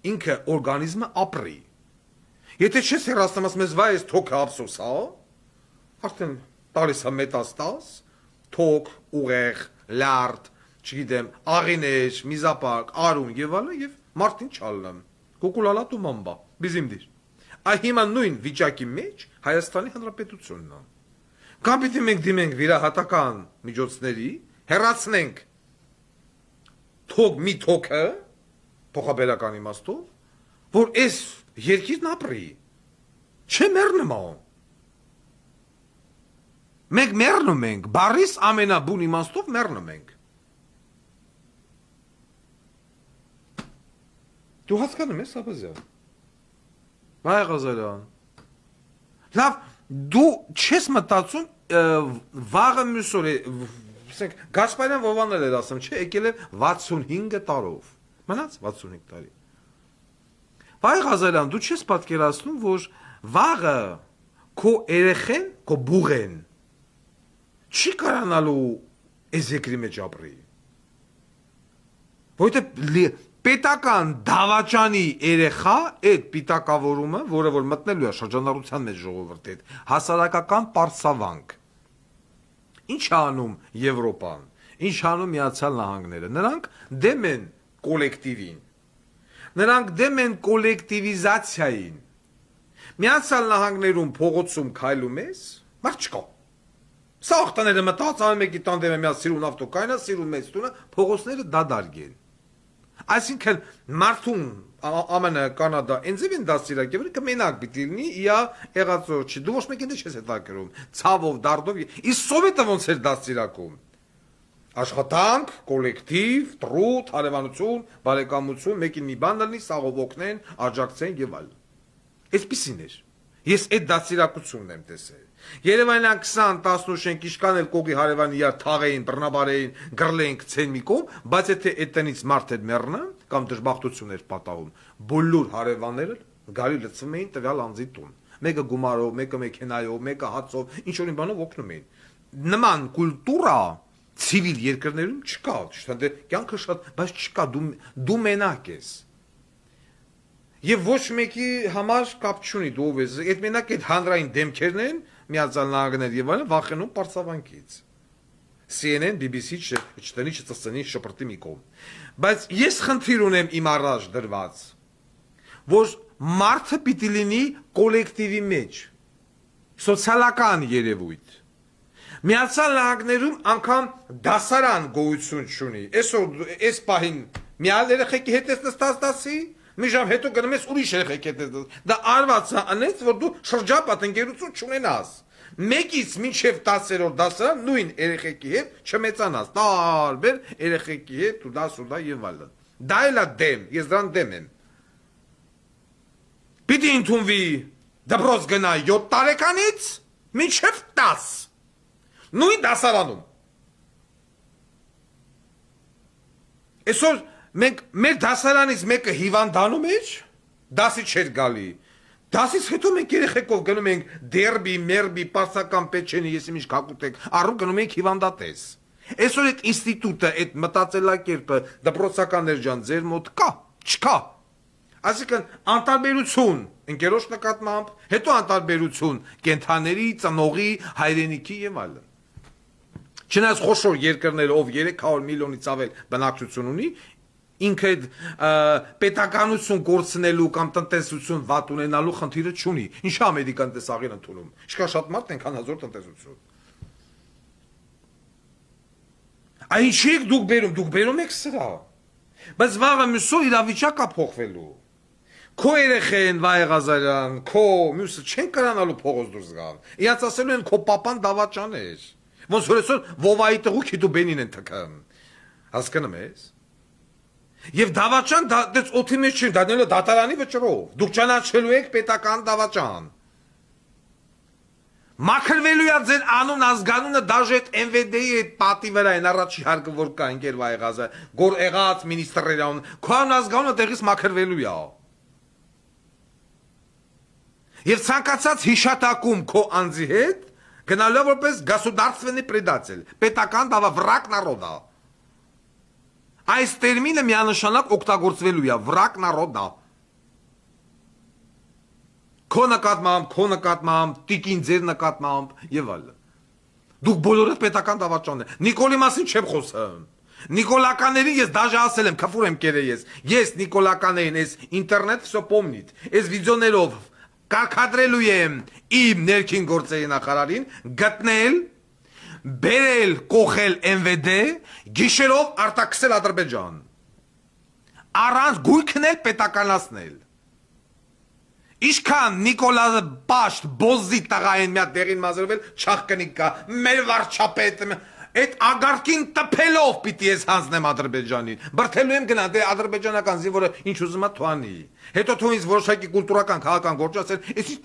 ինքը օրգանիզմը ապրի։ Եթե չես հեռացնում, ասում ես, վայ, այս թոքը ափսոս, հա, արդեն տալիս է մետաստազ, թոք, ուղեղ, լարդ, չգիտեմ, աղիներ, միզապակ, արուն եւ այլն եւ մարդին չալնեմ։ Կուկուլալատու մամբա, բիզիմդիր։ Այ հիմա նույն վիճակի մեջ Հայաստանի Հանրապետությունն է։ Կամ պիտի մենք դիմենք վիրահատական միջոցների, հեռացնենք թող մի թոքը փոխաբերական իմաստով, որ այս երկիրն ապրի։ Չէ մեռնում է։ Մենք մեռնում ենք, բարիս ամենաբուն իմաստով մեռնում ենք։ Դու հասկանում ես, Աբազյան։ Վայ Ղազարյան։ Լավ, դու չես մտածում վաղը մյուս օրը Գասպարյան Վովանել էր ասում, չէ, եկել է 65 տարով։ Մնաց 65 տարի։ Վայ Ղազարյան, դու չես պատկերացնում, որ վաղը քո երեխեն, քո բուղեն չի կարանալու այս երկրի մեջ ապրի։ Որովհետև պետական դավաճանի երեխա այդ պիտակավորումը, որը որ մտնելու է շրջանառության մեջ ժողովրդի հետ, հասարակական պարսավանք։ Ինչ է անում Եվրոպան, ինչ անում Միացյալ Նահանգները, նրանք դեմ են կոլեկտիվին, նրանք դեմ են կոլեկտիվիզացիային, Միացյալ Նահանգներում փողոցում քայլում ես, մարդ չկա, սա աղտաները մտած, ամեն մեկի տան դեմ է միած սիրուն ավտոկայնա, սիրուն մեծ տունը, փողոցները դադարկ են, այսինքն մարդուն ԱՄՆ, Կանադա, ինձև են դասիրակ և կմենակ պիտի լինի, իա եղածոր չի, դու ոչ մեկին չես հետաքրում, ցավով, դարդով, իսկ սովետը ոնց էր դասիրակում, աշխատանք, կոլեկտիվ, տրուտ, հարևանություն, բարեկամություն, մեկին մի բան լինի, սաղով օգնեն, աջակցեն և այլն, այսպիսին էր, ես այդ դասիրակությունն եմ տեսել, Երևանյան 20-10 շենք իշկան էլ կողի հարևանի յար թաղեին, բռնաբարեին, գրլեին կցեն մի կողմ, բայց եթե այդ տնից մարդ էր մեռնա, կամ դժբախտություն էր պատահում, բոլոր հարևանները գալի լցվում էին տվյալ անձի տուն։ Մեկը գումարով, մեկը մեքենայով, մեկը հացով, ինչ-որ բանով օգնում էին։ Նման կուլտուրա ցիվիլ երկրներում չկա, դե կյանքը շատ, բայց չկա, դու մենակ ես։ Եվ ոչ մեկի համար կապ չունի դու ով ես, այդ մենակ այդ հանրային դեմքերն են, Միացյալ Նահանգներ եւ այլն վախենում պարծավանքից։ CNN, BBC չտնի չծծնի շպրտի մի կողմ։ Բայց ես խնդիր ունեմ իմ առաջ դրված, որ մարդը պիտի լինի կոլեկտիվի մեջ, սոցիալական երևույթ։ Միացյալ Նահանգներում անգամ դասարան գոյություն չունի։ Այսօր այս պահին միալ երեխեքի հետ ես նստած դասի, մի ժամ հետո գնում ես ուրիշ երեխեքի հետ ես։ Դա արված է անեց, որ դու շրջապատ ընկերություն չունենաս։ Մեկից մինչև 10-րդ դասարան նույն երեխեքի հետ չմեծանաս, տարբեր երեխեքի հետ ու դաս ու դա եւ այլն։ Դա էլ է դեմ, ես դրան դեմ եմ։ Պիտի ընդունվի դպրոց գնա 7 տարեկանից մինչև 10։ Նույն դասարանում։ Այսօր մենք մեր դասարանից մեկը հիվանդանում էր, դասի չէր գալի։ Դասից հետո մենք երեխեքով գնում ենք դերբի, մերբի, պարսական պեչենի, ես իմիջ կակուտեք, առում գնում ենք հիվանդատես։ Այսօր այդ ինստիտուտը, այդ մտածելակերպը դպրոցականներ ջան ձեր մոտ կա, չկա։ Այսինքն անտարբերություն ընկերոջ նկատմամբ, հետո անտարբերություն կենթաների, ծնողի, հայրենիքի եւ այլն։ Չնայած խոշոր երկրները, ով 300 միլիոնից ավել բնակչություն ունի, ինքը պետականություն կորցնելու կամ տնտեսություն վատ ունենալու խնդիրը չունի։ Ինչա ամերիկան տեսաղին ընդունում։ Ինչքան շատ մարդ այնքան հազոր տնտեսություն։ Այն չեք դուք բերում եք սրա։ Բայց վաղը մյուսը իրավիճակա փոխվելու։ Քո երեխեն Վայ Ղազարյան, քո մյուսը չեն կրանալու փողոց դուրս գալ։ Իհաց ասելու են քո պապան դավաճան էր։ Ոնց որ այսօր Վովայի տղուքի դու բենին են թքան։ Հասկանում ես։ Եվ դավաճան դες օթի մեջ չի դառնալու դատարանի վճռով։ Դուք ճանաչելու եք պետական դավաճան։ Մաքրվելու է ձեր անուն ազգանունը դաժե այդ MVD-ի այդ պատի վրա այն առաջի հարկը որ կա ընկեր Վայ Ղազարյան, գոր եղած մինիստրերան, քո ազգանունը տեղից մաքրվելու է։ Եվ ցանկացած հիշատակում քո անձի հետ գնալու որպես государственный предатель, պետական վրակ народа։ Այս տերմինը միանշանակ օգտագործվելու է, վրակ народа։ Քո նկատմամբ, տիկին ձեր նկատմամբ եւ այլն։ Դուք բոլորդ պետական դավաճան եք։ Նիկոլի մասին չեմ խոսում։ Նիկոլականներին ես դաժե ասել եմ, քֆուր եմ կերե ես։ Ես նիկոլականներին այս ինտերնետ всё помнит։ Այս վիդեոներով կարգադրելու եմ իմ ներքին գործերի նախարարին գտնել, բերել, կողել MVD, գիշերով արտաքսել Ադրբեջան։ Առանց գույքն էլ պետականացնել։ Իշքան Նիկոլա Պաշտ բոզի տղային մի հատ դերին մազրվել չախկնիկ կա, մեր վարչապետ, այդ ագարկին տփելով պիտի ես հանձնեմ Ադրբեջանին, բրթելու եմ գնա, դե ադրբեջանական զինվորը ինչ ուզում է թվանի, հետո թող ինձ որոշակի կուլտուրական, քաղաքական գործ ասել, ես ինչ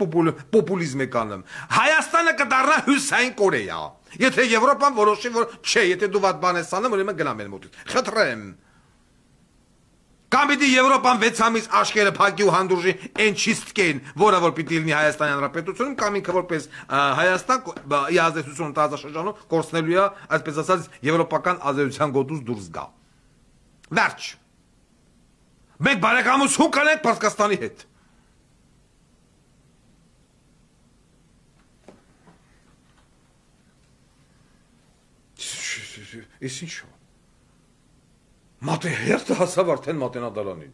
պոպուլիզմ եք անում, Հայաստանը կդառնա Հյուսային Կորեա, եթե Եվրոպան որոշի, որ չէ, եթե դու վատ բան ես անում, ուրեմն գնամ մեր մոտից, խնդրեմ։ Կամ պիտի Եվրոպան 6 ամիս աշկերը փակի ու հանդուրժի այն չիստկեն, որը որ պիտի լինի Հայաստանի Հանրապետությունում, կամ ինքը որպես Հայաստան ազդեցություն տարածաշրջանում կորցնելու է, այսպես ասած, եվրոպական ազդեցության գոտուց դուրս գա։ Վերջ։ Մենք բարեկամություն կանենք Պարսկաստանի հետ։ Ես ինչ Մատե հերթը հասավ արդեն մատենադարանին։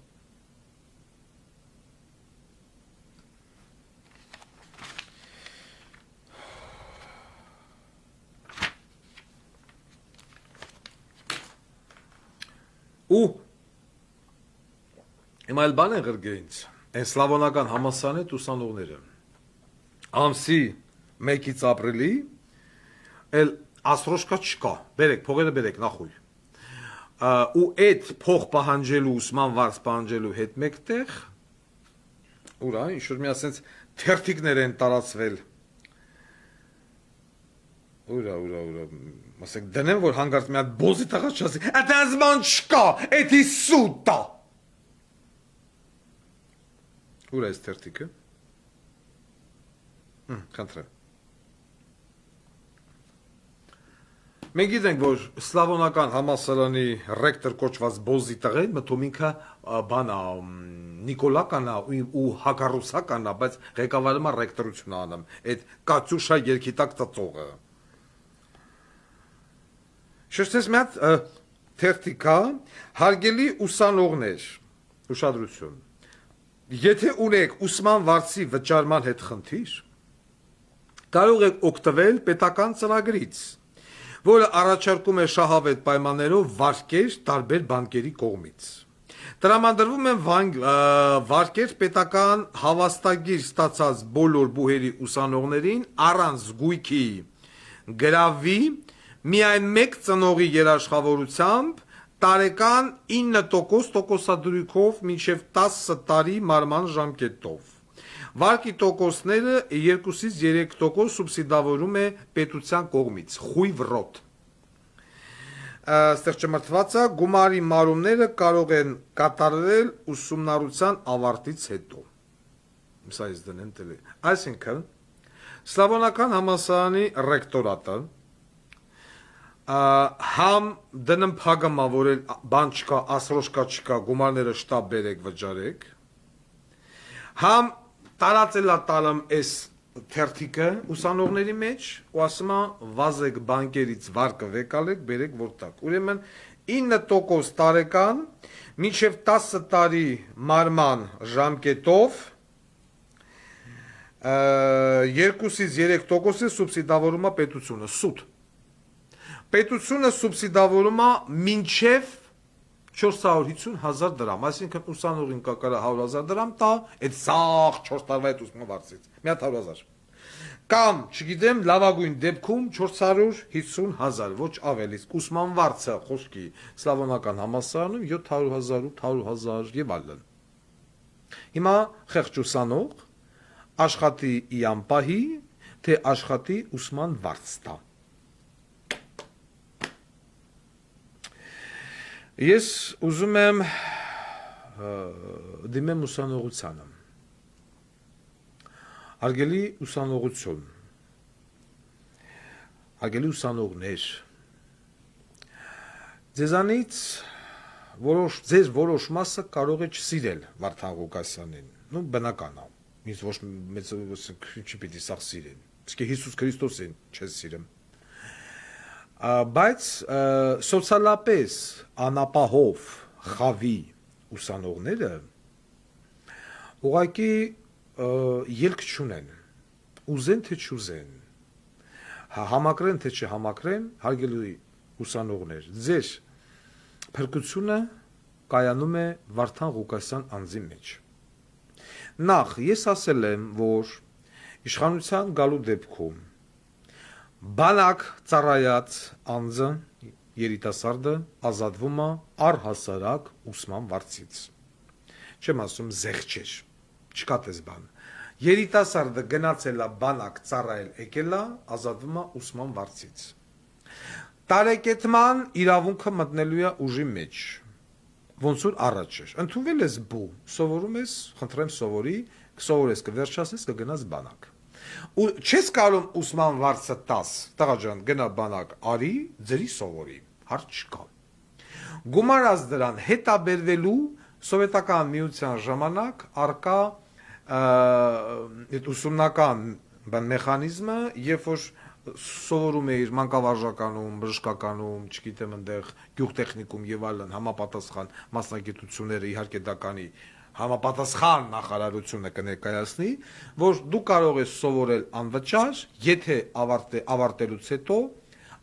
Ու իմ այլ բան են ղրգե ինձ, են սլավոնական համասանետ ուսանողները, ամսի 1-ից ապրիլի, էլ ասրոշկա չկա, բերեք, փողերը բերեք, նախույլ։ Ու այդ փող պահանջելու, ուսման վարձ պահանջելու հետ մեկտեղ, ուրա, ինչ-որ մի ասենց թերթիկներ են տարածվել, ուրա, ասենք դնեմ, որ հանգարց մի հատ բոզի տղա չասի, այդ ազման չկա, այդ ի սուտա։ Ուրա այս թերթիկը, խնդրեմ։ Մենք գիտենք, որ սլավոնական համալսարանի ռեկտոր կոչված բոզի տղեն մտում ինքը բանա Նիկոլականա ու հակառուսականա, բայց ղեկավարում է ռեկտորություն անում, այդ Կատյուշա երկի տակ ծծողը։ Շեշտես մի հատ թերթիկա, հարգելի ուսանողներ, ուշադրություն, եթե ունեք ուսման վարձի վճարման հետ խնդիր, կարող եք օգտվել պետական ծրագրից, որը առաջարկում է շահավետ պայմաններով վարկեր տարբեր բանկերի կողմից։ Տրամադրվում են վարկեր պետական հավաստագիր ստացած բոլոր բուհերի ուսանողներին առանց զգույքի գրավի միայն մեկ ծնողի երաշխավորությամբ տարեկան 9% տոկոսադրույքով մինչև 10 տարի մարման ժամկետով։ Վարկի տոկոսները 2-ից 3% սուբսիդավորում է պետության կողմից, խույվ ռոտ։ Ստեղ չմրթված է, գումարի մարումները կարող են կատարվել ուսումնառության ավարտից հետո։ Սա ես դնեմ տելի։ Այսինքն, Սլավոնական համալսարանի ռեկտորատը համ դնեմ փագամա, որ բան չկա, ասրոշկա չկա, գումարները շտապ բերեք, վճարեք, համ տարածելա տալեմ այս թերթիկը ուսանողների մեջ ու ասում վազեք բանկերից վարկը վեկալեք, բերեք որտակ։ Ուրեմն 9% տարեկան մինչև 10 տարի մարման ժամկետով 2-ից 3% սուբսիդավորում է պետությունը, սուտ։ Պետությունը սուբսիդավորում է մինչև 450,000 դրամ, այսինքն ուսանողին կակարա 100,000 դրամ տա, այդ սաղ 4 տարվա այդ ուսման վարձից, մի հատ 100,000։ Կամ, չգիտեմ, լավագույն դեպքում 450,000, ոչ ավելի, ուսման վարձը խոսքի սլավոնական համալսարանում 700,000, 800,000 եւ այլն։ Հիմա խեղճ ուսանող աշխատի իամպահի, թե աշխատի ուսման վարձ տա։ Ես ուզում եմ դիմեմ ուսանողությանը, հարգելի ուսանողություն, հարգելի ուսանողներ, ձեզանից ձեր որոշ մասը կարող է չսիրել Վարդան Ղուկասյանին, նու բնական է, ինձ ոչ մեծ չի պիտի սաղ սիրեն, իսկ Հիսուս Քրիստոսին չես սիրեմ, բայց սոցիալապես անապահով խավի ուսանողները ուղղակի ելք չունեն, ուզեն թե չուզեն, համակրեն թե չհամակրեն, հարգելի ուսանողներ, ձեր փրկությունը կայանում է Վարդան Ղուկասյան անձի մեջ։ Նախ ես ասել եմ, որ իշխանության գալու դեպքում բանակ ծառայած անձը երիտասարդը ազատվում է առհասարակ ուսման վարձից։ Չեմ ասում զեղչեր, չկա տես բան։ Երիտասարդը գնացել է բանակ ծառայել եկել է, ազատվում է ուսման վարձից։ Տարեկետման իրավունքը մտնելու է ուժի մեջ։ Ոնց որ առաջ էր։ Ընդունվել ես բու, սովորում ես, խնդրեմ սովորի, կսովորես, կվերջացնես, կգնաս բանակ։ Ու չես կարող ուսման վարձը 10, տղա ջան, գնա բանակ, արի, ձերի սովորի, հարց չկա։ Գումարած դրան հետաբերվելու սովետական միության ժամանակ արկա այդ ուսումնական մեխանիզմը, երբ որ սովորում էիր մանկավարժականում, բժշկականում, չգիտեմ այնտեղ գյուղտեխնիկում եւ այլն համապատասխան մասնագիտությունները իհարկե դա կանի համապատասխան նախարարությունը կներկայացնի, որ դու կարող ես սովորել անվճար, եթե ավարտելուց հետո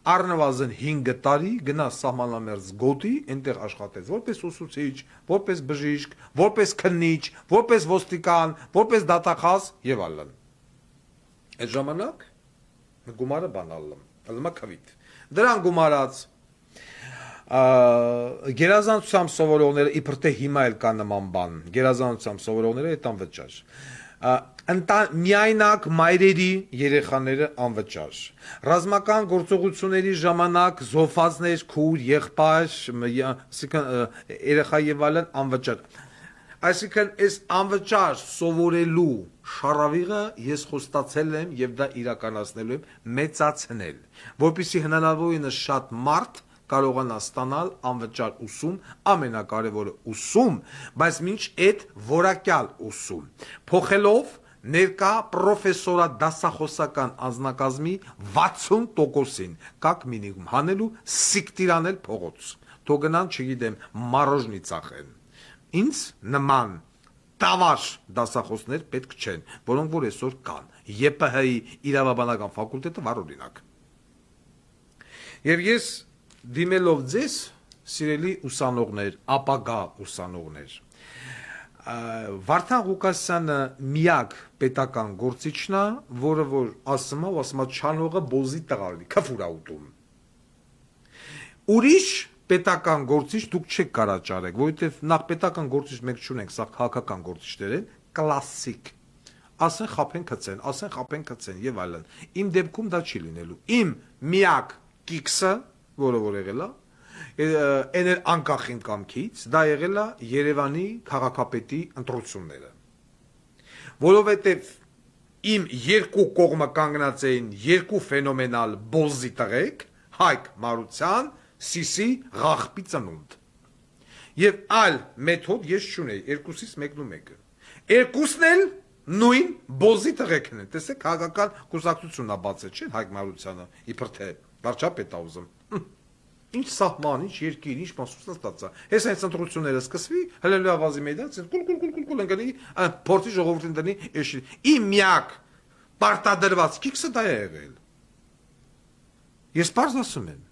առնվազն 5 տարի գնաս սահմանամերձ գոտի, այնտեղ աշխատես որպես ուսուցիչ, որպես բժիշկ, որպես քննիչ, որպես ոստիկան, որպես դատախազ եւ այլն։ Այդ ժամանակ գումարը բանալն, ալմա քավիտ։ Դրան գումարած գերազանցությամբ սովորողները իբր թե հիմա էլ կա նման բան, գերազանցությամբ սովորողները այդ անվճար։ Միայնակ մայրերի երեխաները անվճար։ Ռազմական գործողությունների ժամանակ զոհվածներ, քույր, եղբայր, երեխա եւ այլն անվճար։ Այսինքն այս անվճար սովորելու շարավիղը ես խոստացել եմ եւ դա իրականացնելու եմ մեծացնել, որպեսզի հնարավորինս շատ մարդ կարողանա ստանալ անվճար ուսում, ամենակարևորը ուսում, բայց մինչ այդ որակյալ ուսում, փոխելով ներկա պրոֆեսորատ դասախոսական անձնակազմի 60%-ին կակ մինիմում հանելու սիկտիրանել փողոց, թող գնան, չգիտեմ, մարոժնի ծախեն, ինձ նման տավար դասախոսներ պետք չեն, որոնք որ այսօր կան, ԵՊՀ-ի իրավաբանական ֆակուլտետը վառ օրինակ։ Եվ ես դիմելով ձեզ, սիրելի ուսանողներ, ապագա ուսանողներ, Վարդան Ղուկասյանը միակ պետական գործիչն է, որը որ ասում է, չանողը բոզի տղա լինի, քֆուր ա ուտում։ Ուրիշ պետական գործիչ դուք չեք կարաճարեք, որովհետև նախ պետական գործիչ մենք չունենք, սա քաղաքական գործիչներ են, կլասիկ։ Ասեն խափեն քցեն, ասեն խափեն քցեն եւ այլն։ Իմ դեպքում դա չի լինելու։ Իմ միակ կիքսը, որը որ եղել է, այն էլ անկախ իմ կամքից, դա եղել է Երևանի քաղաքապետի ընտրությունները։ Որովհետև իմ երկու կողմը կանգնած էին երկու ֆենոմենալ բոզի տղեկ, Հայկ Մարության Սիսի Ղախպի ծնունդ։ Եվ այլ մեթոդ ես չունեի, երկուսից մեկն ու մեկը։ Երկուսն էլ նույն բոզի տղեկն են։ Տեսեք, հագական կուսակցությունն է բացել, չէ՞, Հայկ Մարությանը, իբր թե վարչապետ է ուզում։ Ինչ սահման, ինչ երկիր, ինչ մասուսն ստացա։ Հես այս ընտրությունները սկսվի, հələ ավազի մեդան, կուլ ընկնի, փորձի ժողովրդին դնի, իմ միակ պարտադրված քիքսը դա է եղել։ Ես պարզ ասում եմ,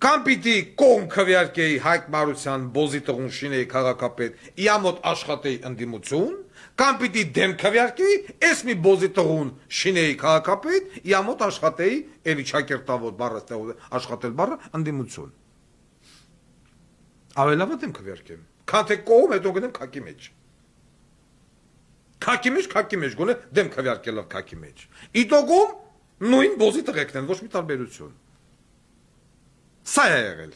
կամ պիտի կողմ քվեարկեի Հայկ Մարության բոզի տղուն շինեի քաղաքապետ, իամոտ աշխատեի ընդդիմություն, կամ պիտի դեմ քվեարկեի, ես մի բոզի տղուն շինեի քաղաքապետ, իամոտ աշխատեի, էլի ճակերտավոտ բառը աշխատել բառը ընդդիմություն։ Ավելավը դեմ քվեարկեմ, քան թե կողմ հետո գնեմ քակի մեջ։ Քակի մեջ գոնե դեմ քվեարկելով քակի մեջ։ Իտոգում նույն բոզի տղեկն են, ոչ մի տարբերություն։ Սա է եղել։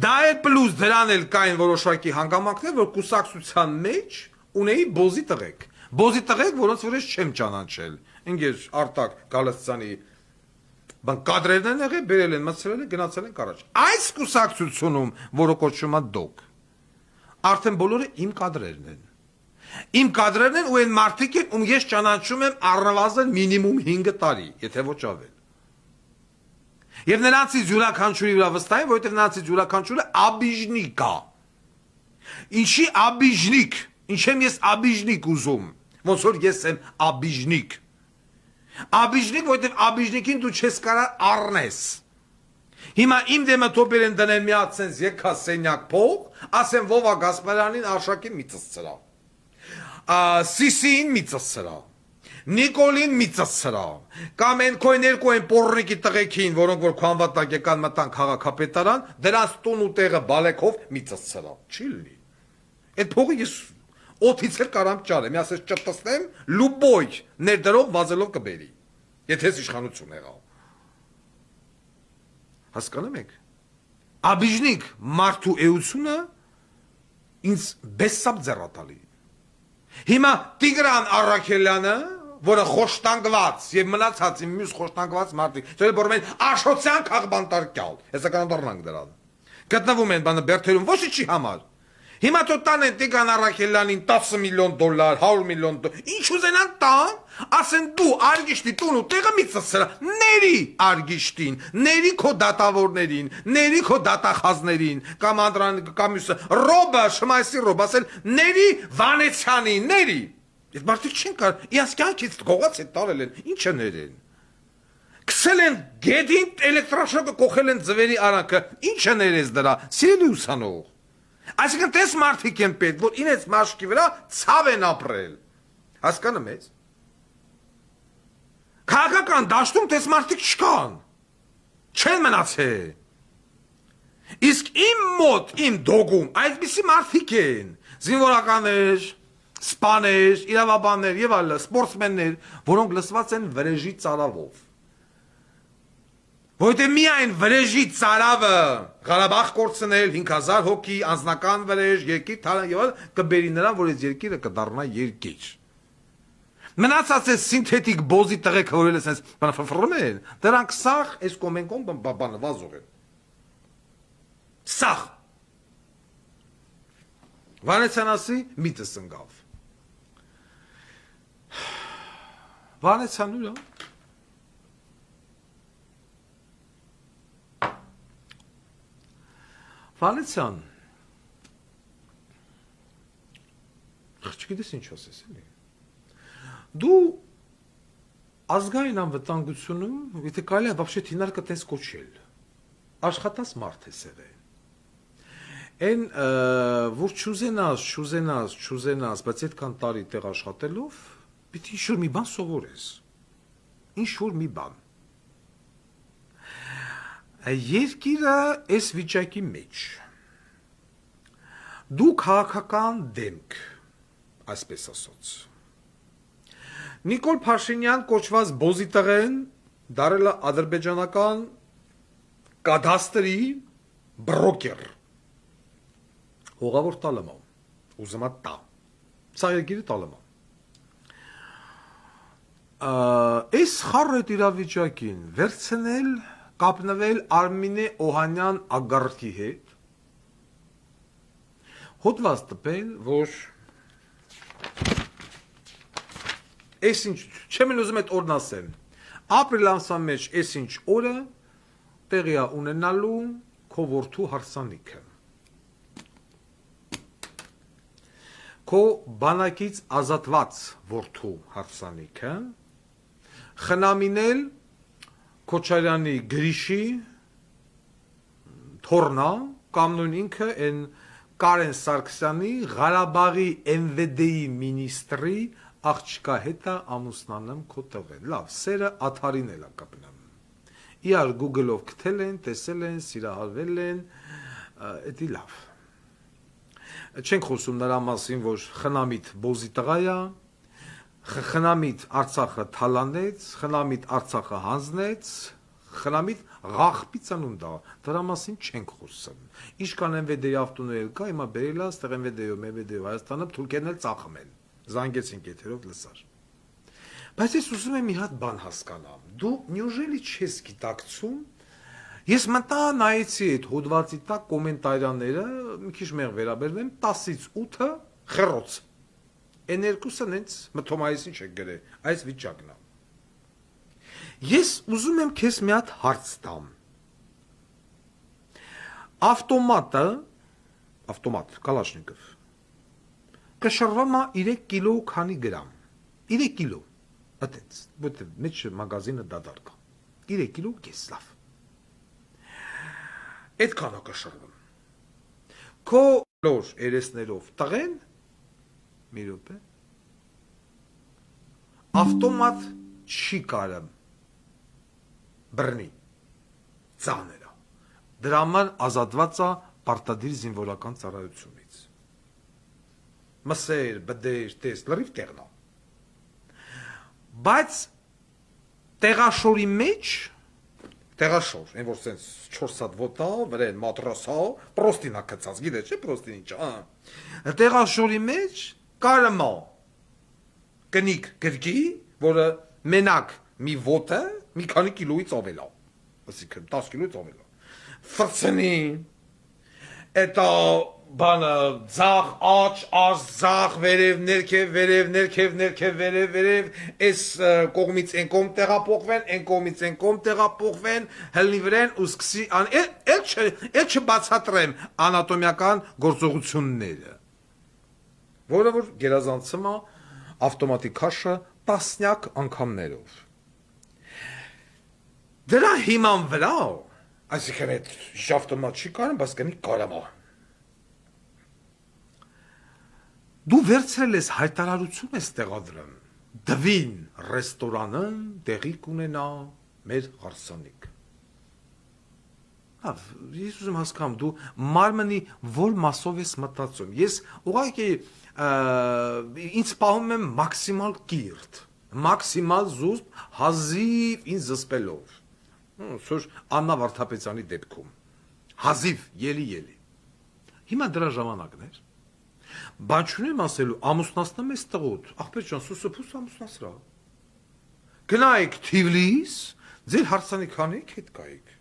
Դա է պլյուս դրան էլ կային որոշակի հանգամանքներ, որ կուսակցության մեջ ունեի բոզի տղեկ։ Բոզի տղեկ, որոնց որ ես չեմ ճանաչել։ Ինգեր Արտակ Գալստյանի բան կադրերն են եղել, բերել են, մտցրել են, գնացել են առաջ։ Այս կուսակցությունում, որը կոչվում է դոկ, արդեն բոլորը իմ կադրերն են։ Իմ կադրերն են ու այն մարդիկ են, ում ես ճանաչում եմ առնվազն մինիմում 5 տարի, եթե ոչ ավել։ Եվ նրանցից յուրաքանչյուրի վրա վստահ եմ, որովհետև նրանցից յուրաքանչյուրը աբիժնիկ է։ Ինչի աբիժնիկ, ինչ եմ ես աբիժնիկ ուզում, ոնց որ ես եմ աբիժնիկ։ Աբիժնիկ, որովհետև աբիժնիկին դու չես կարող առնես։ Հիմա իմ դեմը թոփեր են դնել մի հատ սենց եկա սենյակ փող, ասեմ Վովա Գասպարյանին Արշակին մի ծծրա։ Սիսին մի ծծրա։ Նիկոլին մի ծծրա։ Կամ են քոյն երկու են պոռնիկի տղեկին, որոնք որ քանվատակ եկան մտան քաղաքապետարան, դրանց տուն ու տեղը բալեքով մի ծծրա։ Չի լինի։ Այդ փողը ես օթից էլ կարամ ճարեմ, ես ասես ճտտսնեմ, լուբոյ ներդրող վազելով կբերի, եթե ես իշխանություն եղավ։ Հասկանում եք։ Աբիժնիկ մարդու էությունը ինձ բեսապ ձեռատալի։ Հիմա Տիգրան Առաքելյանը, որը խոշտանգված եւ մնացած իմ մյուս խոշտանգված մարդիկ, դրանք բորում են աշոցյան քաղբանտարկյալ, հեսա կանադառնանք դրան։ Գտնվում են բանը բերթերում ոչինչի համար։ Հիմա թող տանեն Տիգրան Առաքելյանին $10 միլիոն, $100 միլիոն, ինչ ուզենան տան, ասեն դու Արգիշտի տուն ու տեղը մի ծծրա, ների Արգիշտին, ների քո դատավորներին, ների քո դատախազներին, կամ Անդրան կամ մյուսը, Ռոբը, Շմայսի Ռոբ, ասել ների Վանեցյանին, ների։ Այդ մարդիկ չեն կար, իհաց կյանքից գողաց է տարել են, ինչ է ներեն։ Քսել են գեդին էլեկտրաշոկը կողել են ձվերի արանքը, ինչ է ներես դրա, սիրելի ուսանող։ Այսինքն տես մարդիկ են պետք, որ ինձ մաշկի վրա ցավ են ապրել։ Հասկանում ես։ Քաղաքական դաշտում տես մարդիկ չկան։ Չեն մնացել։ Իսկ իմ մոտ, իմ դոգում այդպիսի մարդիկ են, զինվորականներ, սպաներ, իրավաբաններ եւ այլն, սպորտսմեններ, որոնք լսված են վրեժի ծարավով։ Որովհետև միայն վրեժի ծարավը Ղարաբաղ կորցնել 5000 հոգի անձնական վրեժ, երկիր թալան եւ այլն կբերի նրան, որ այս երկիրը կդառնա երկիր։ Մնացած է սինթետիկ բոզի տղեկ հորել է sense բան ֆռում են, դրանք սաղ այս կոմենկոն բանը վազող են։ Սաղ։ Վանեցյանասի միտը սնգավ։ Վանեցյան ուրա։ Վանեցյան, չգիտես ինչ ասես էլի, դու ազգային անվտանգությունում, եթե կարելի է вообще թինարկը տես կոչել, աշխատած մարդ ես եղել, են, որ չուզենաս, բայց այդքան տարի տեղ աշխատելով, պիտի ինչ-որ մի բան սովորես, ինչ-որ մի բան, երկիրը այս վիճակի մեջ, դու քաղաքական դեմք, այսպես ասոց, Նիկոլ Փաշինյան կոչված բոզի տղեն դարել է ադրբեջանական կադաստրի բրոկեր, հողավոր տալմա, ուզմա տա, սա երկիրը տալմա, այս խառը իրավիճակին վերցնել կապնվել Արմինե Օհանյան ագարքի հետ, հոդված տպել, որ այս ինչ, չեմ ուզում այդ օրն ասեմ, ապրիլ ամսվա մեջ այս ինչ օրը տեղի է ունենալու քո որդու հարսանիքը, քո բանակից ազատված որդու հարսանիքը, խնամինել Քոչարյանի Գրիշի թորնա կամ նույն ինքը են Կարեն Սարգսյանի Ղարաբաղի MVD-ի մինիստրի աղջկա հետը ամուսնանամ քո տղեն։ Լավ, սերը աթարին էլ կապնամ։ Իար Google-ով գտել են, տեսել են, սիրահարվել են, էդի լավ։ Չենք խոսում նրա մասին, որ խնամիտ բոզի տղա է, խնամիտ Արցախը թալանեց, խնամիտ Արցախը հանձնեց, խնամիտ ղախպից անունդա, դրա մասին չենք խոսում։ Իշքան MVD-ի ավտոներ կա, հիմա բերել է, ստեղ MVD-ով, MVD-ով Հայաստանը թուրքերն էլ ծախում են։ Զանգեցինք եթերով լսար։ Բայց ես ուզում եմ մի հատ բան հասկանամ։ Դու նյուժելի չես գիտակցում։ Ես մտա նայեցի այդ հոդվածի տակ կոմենտարիաները, մի քիչ մեղ վերաբերվեմ 10-ից 8-ը խռոց։ Այն երկուսը նենց մթոմայիսին չեք գրել, այս վիճակն է։ Ես ուզում եմ քեզ մի հատ հարց տամ։ Ավտոմատ, Կալաշնիկով, կշռվում է 3 կիլո քանի գրամ։ 3 կիլո, այդպես, որտեղ մեջ մագազինը դադար կա։ 3 կիլո կես լավ։ Այդքան է կշռվում։ Քո լոր երեսներով տղեն մի րոպե ավտոմատ չի կարում բռնի ծաներա դրա համար ազատված է պարտադիր զինվորական ծառայությունից մսեր բդեր տես լրիվ տեղնա բայց տեղաշորի մեջ տեղաշոր այն որ sense 4 հատ ոտա վրան մատրասա պրոստինա կծած գիտես չէ պրոստին ինչ տեղաշորի մեջ կարմա կնիկ գրգի, որը մենակ մի ոտը մի քանի կիլոից ավել է, այսինքն 10 կիլոից ավել է, ֆրցնի, էտա բանը ձախ, աչ, ազ, ձախ, վերև, ներքև, այս կողմից են կողմ տեղափոխվեն, հլնի վրան ու սկսի, էլ չբացատրեմ անատոմիական գործողությունները, որը որ գերազանցում է ավտոմատիկ քաշը տասնյակ անգամներով։ Դրա հիման վրա, այսինքն այդ ավտոմատ չի կարում, բայց կնի կարամա։ Դու վերցրել ես հայտարարություն ես տեղադրում, դվին ռեստորանը տեղի կունենա մեր հարսանիք։ Ես ուզում հասկանում, դու մարմնի որ մասով ես մտածում, ես ուղղակի ինձ պահում եմ մաքսիմալ կիրթ, մաքսիմալ զուսպ, հազիվ ինձ զսպելով, սոր Աննա Վարդապետյանի դեպքում, հազիվ, ելի, հիմա դրա ժամանակն էր, բան չունեմ ասելու, ամուսնացնեմ ես տղոտ, աղբեր ջան, սուսուփուս ամուսնացրա, գնայիք Թիվլիս, ձեր հարսանիքանիք հետ կայիք,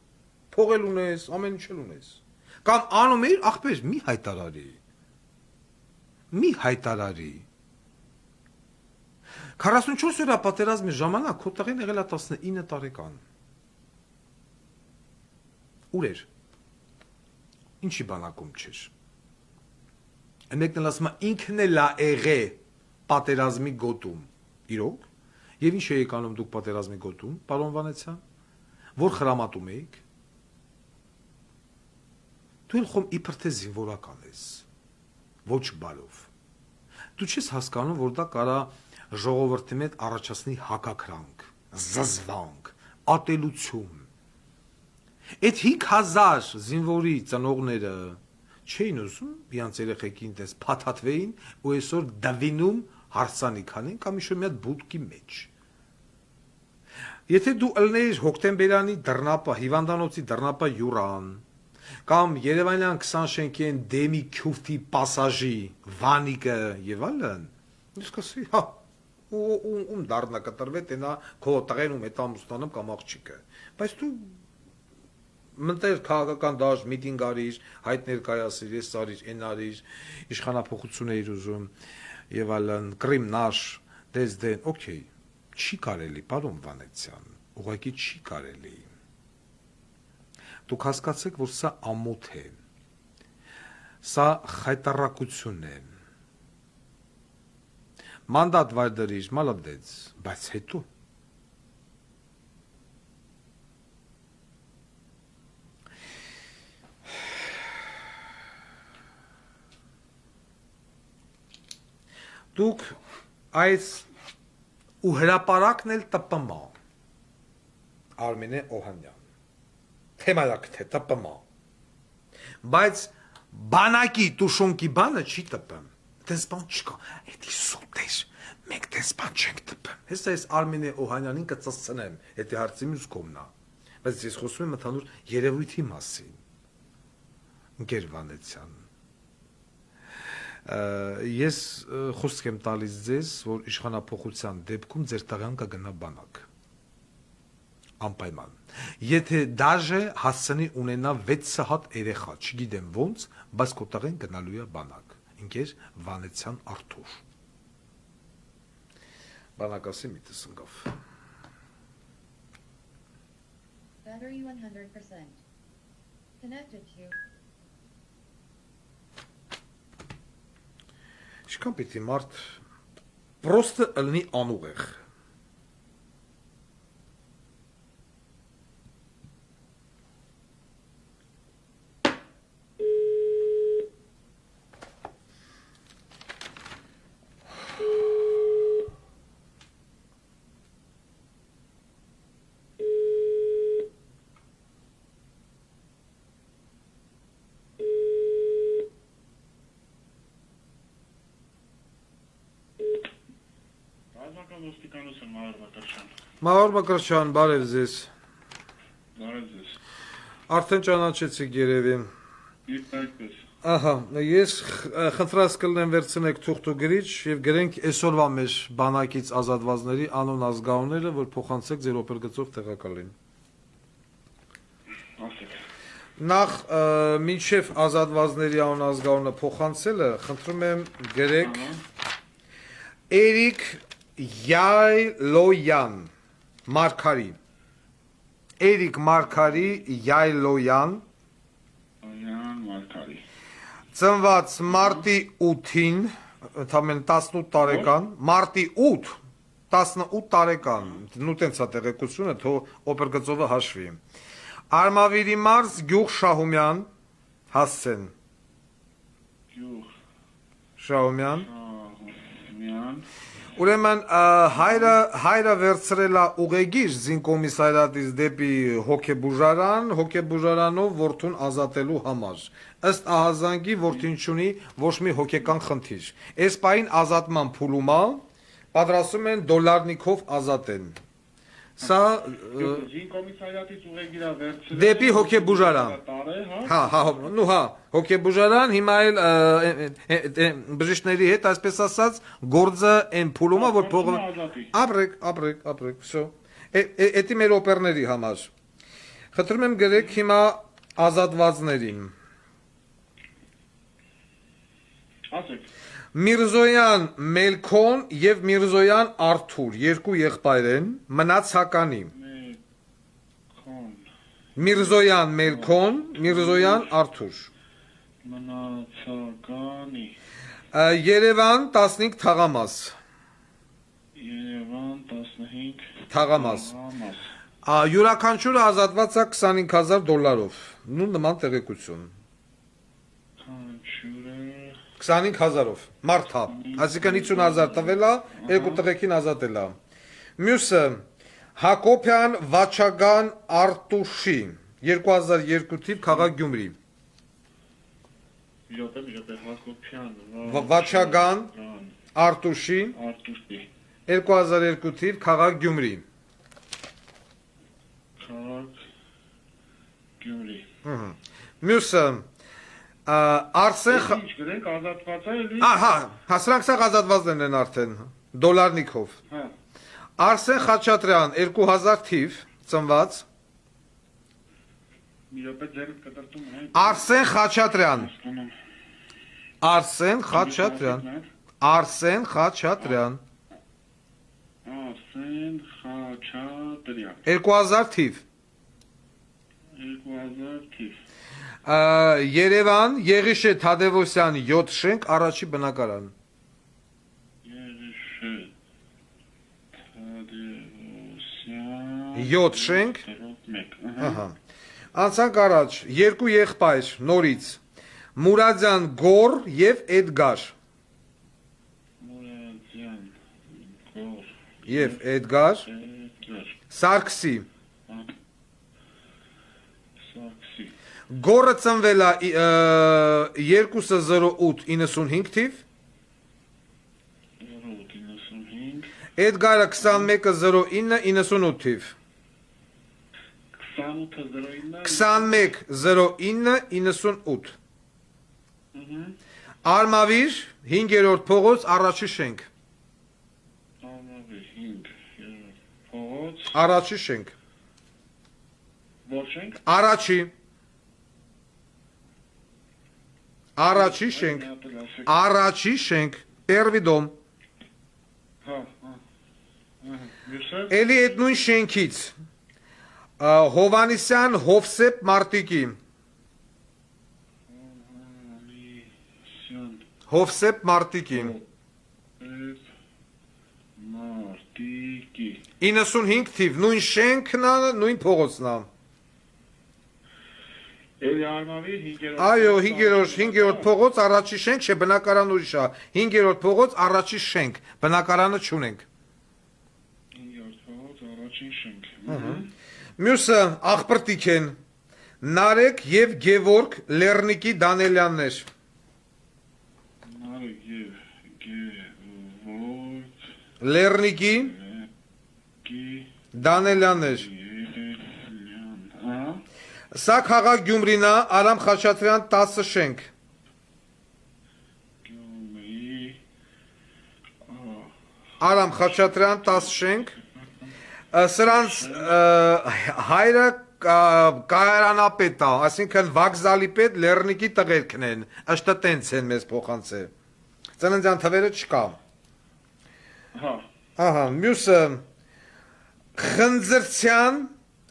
փողել ունես, ամեն ինչ ունես, կամ անում էիր, աղբեր, մի հայտարարի, 44 օրյա պատերազմի ժամանակ քո տղեն եղել է 19 տարեկան, ուր էր, ինչի բանակում չէր, մեկն էլ ասում է ինքն էլ է եղել պատերազմի գոտում, իրոք, եւ ինչ էիք անում դուք պատերազմի գոտում, պարոն Վանեցյան, որ խրամատում էիք, դու էլ խոմ իբր թե զինվորական ես, ոչ բարով, դու չես հասկանում, որ դա կարա ժողովրդի մեջ առաջացնի հակակրանք, զզվանք, ատելություն, այդ 5000 զինվորի ծնողները չէին ուզում իրանց երեխեքին տես փաթաթվեին ու այսօր դվինում հարսանիքանին կամ ինչ-որ մի հատ բուտկի մեջ։ Եթե դու ըլնեիր հոկտեմբերյանի դռնապա, հիվանդանոցի դռնապա յուրան, կամ Երևանյան 20 շենքեն դեմի քյուֆտի պասաժի վանիկը եւ այլն, ես կասեի, հա, ում դառնա կտրվե տենա քո տղեն ու մետ ամուսնանում կամ աղջիկը։ Բայց դու մտեր քաղաքական դաշտ, միտինգ արիր, հայտ ներկայացրիր, ես արիր, այն արիր, իշխանափոխություն էիր ուզում եւ այլն, Կրիմ նաշ, դեզդեն, օքեյ, չի կարելի, պարոն Վանեցյան, ուղղակի չի կարելի։ Դուք հասկացեք, որ սա ամոթ է, սա խայտառակություն է, մանդատ վայր դրիր, մալադեց, բայց հետո դուք այս ու հրապարակն էլ տպմա Արմենե Օհանյան թեմայակ թե տպմա բայց բանակի տուշոնքի բանը չի տպեմ դες բան չկա էդի սուտեր մենք դες բան չենք տպեմ հեսա ես Արմենե Օհանյանին կծծնեմ հետի հարցի մյուս կողմնա բայց ես խոսում եմ ընդհանուր երևույթի մասին ընկեր Վանեցյան ես խոսք եմ տալիս ձեզ, որ իշխանափոխության դեպքում ձեր տղան կգնա բանակ, անպայման, եթե դաժե հասցնի ունենա 6 հատ երեխա, չգիտեմ ոնց, բայց քո տղեն գնալու է բանակ, ընկեր Վանեցյան Արթուր, բանակասի միտս ընկավ, Battery 100%. Connected to Ինչքան պիտի մարդ պրոստը ըլնի անուղեղ։ Մահոր Մկրտչյան, բարև ձեզ։ Բարև ձեզ։ Արդեն ճանաչեցիք երևի։ Այդպես։ Ահա, ես խնդրած կլնեմ վերցնեք թուղթ ու գրիչ եւ գրենք այսօրվա մեր բանակից ազատվածների անուն ազգանունները, որ փոխանցեք ձեր օպերգծով տեղակալին։ Ասեք։ Նախ մինչև ազատվածների անուն ազգանունը փոխանցելը, խնդրում եմ գրեք Էրիկ Յայլոյան Մարկարի Էրիկ Մարկարի Յայլոյան Յան Մարկարի ծնված մարտի 8-ին ընդամենը 18 տարեկան մարտի 8 18 տարեկան նու տենց է տեղեկությունը թող օպերգծովը հաշվի Արմավիրի մարզ գյուղ Շահումյան Հասցեն Գյուղ Շահումյան Մյան Ուրեմն հայրը վերցրել է ուղեգիր զինկոմիսարիատից դեպի հոգեբուժարանով որդուն ազատելու համար։ Ըստ ահազանգի որդին չունի ոչ մի հոգեկան խնդիր։ Այս պահին ազատման փուլում է, պատրաստում են դոլարնիկով ազատեն։ Սա զինկոմիսարիատից ուղեգիրա վերցրել դեպի հոգեբուժարան։ Հա, հոգեբուժարան հիմա էլ բժիշկների հետ, այսպես ասած, գործը այն փուլում է, որ փողը ապրեք, վсё։ Էդի մեր օպերների համար։ Խնդրում եմ գրեք հիմա ազատվածներին։ Ասեք։ Միրզոյան Մելքոն եւ Միրզոյան Արթուր երկու եղբայր են մնացականի Միրզոյան Մելքոն Միրզոյան Արթուր Մնացականի Երևան 15 թաղամաս Երևան 15 թաղամաս յուրաքանչյուրը ազատված է $25,000 նույն նման տեղեկություն 25,000-ով մարդ է այսինքն 50,000 տվել է երկու տղեկին ազատել է մյուսը Հակոբյան Վաչագան Արտուշի 2002 թիվ քաղաք Գյումրի Հակոբյան Վաչագան Արտուշի 2002 թիվ քաղաք Գյումրի քաղաք Գյումրի մյուսը Արսեն Ինչ գրենք ազատված է էլի հա սրանք սա ազատվածներն են արդեն դոլարնիկով Հա Արսեն Խաչատրյան 2000 թիվ ծնված Մի րոպե ձեռք կտրտում եմ։ Արսեն Խաչատրյան։ Հասկանում։ Արսեն Խաչատրյան։ Արսեն Խաչատրյան։ Արսեն Խաչատրյան։ 2000 թիվ։ 2000 թիվ։ Երևան Եղիշե Թադևոսյան 7 շենք առաջի բնակարան։ Եղիշե Թադևոսյան 7 շենք։ 1 Ահա։ Անցանք առաջ, երկու եղբայր նորից։ Մուրադյան Գոր եւ Էդգար։ Մուրադյան Գոր Եվ Էդգար Էդգար Սարգսի։ Սաքսի Գորը ծնվել է 20895 թիվ։ 095 Էդգարը 210998 թիվ։ 2809 210998 Արմավիր 5-րդ փողոց առաջի շենք։ Արմավիր 5 փողոց Առաջի շենք։ Որ շենք Առաջի շենք։ Առաջի շենք։ Первый дом։ Հա Մյուսը Էլի այդ նույն շենքից Հովանիսյան Հովսեփ Մարտիկի։ Հովսեփ Մարտիկի։ Մարտիկի 95 թիվ, նույն շենքն է, նույն փողոցն է։ Էլի Արմավիր 5-րդ Այո, 5-րդ փողոց առաջի շենք, չէ, բնակարան ուրիշ է։ 5-րդ փողոց առաջի շենք, բնակարանը չունենք։ 5-րդ փողոց առաջին շենք Մյուսը աղբրտիկ են։ Նարեկ եւ Գևորգ Լեռնիկի Դանելյաններ։ Նարեկ եւ Գևորգ Լեռնիկի Դանելյաններ։ Ահա Սա քաղաք Գյումրին է, Արամ Խաչատրյան 10 շենք։ Գյումրի Արամ Խաչատրյան 10 շենք։ Սրանց հայրը կայարանապետ է, այսինքն վокзալի պետ Լեռնիկի տղերքն են, ըստ տենց են մեզ փոխանցել։ Ծննդյան թվերը չկա։ Հա Ահա, մյուսը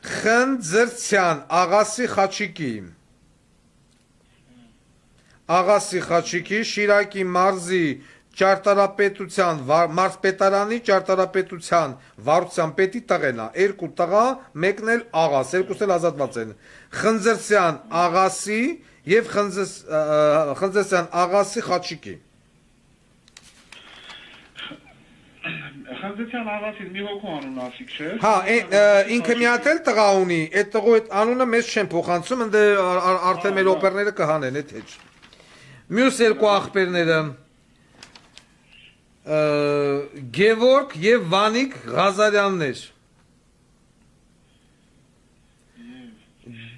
Խնձրցյան Աղասի Խաչիկի։ Աղասի Խաչիկի Շիրակի մարզի ճարտարապետության մարզպետարանի ճարտարապետության վարչության պետի տղեն է, 2 տղա, մեկն էլ աղաս, երկուսն էլ ազատված են։ Խնձրցյան Աղասի եւ Խնձրցյան Աղասի Խաչիկի։ Խնձրցյան աղասին մի հոգու անուն ասիք չէ։ Հա, ինքը մի հատ էլ տղա ունի, այդ տղու այդ անունը մեզ չեն փոխանցում, ընդ արդեն մեր օպերները կհանեն, այդ հետ։ Մյուս երկու աղբերները Գևորգ եւ Վանիկ Ղազարյաններ։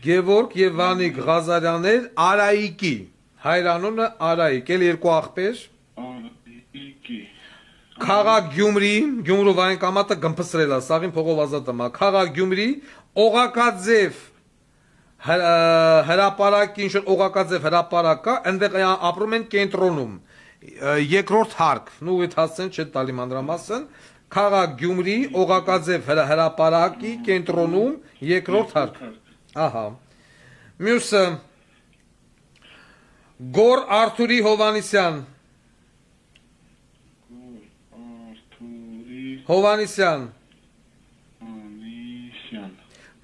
Գևորգ եւ Վանիկ Ղազարյաններ Արայիկի։ Հայրանունը Արայիկ, էլ երկու աղբեր։ Արայիկի։ Քաղաք Գյումրի, Գյումրու վային կամատը գմփսրել է, սաղին փողով ազատում է։ Քաղաք Գյումրի, Օղակաձև հրապարակի, ինչ որ Օղակաձև հրապարակ կա, այնտեղ ապրում են կենտրոնում։ Երկրորդ հարկ, նու այդ հասցեն չէ տալի մանրամասն, քաղաք Գյումրի, Օղակաձև հրապարակի կենտրոնում, երկրորդ հարկ։ Ահա։ Մյուսը Գոր Արթուրի Հովանիսյան։ Հովանիսյան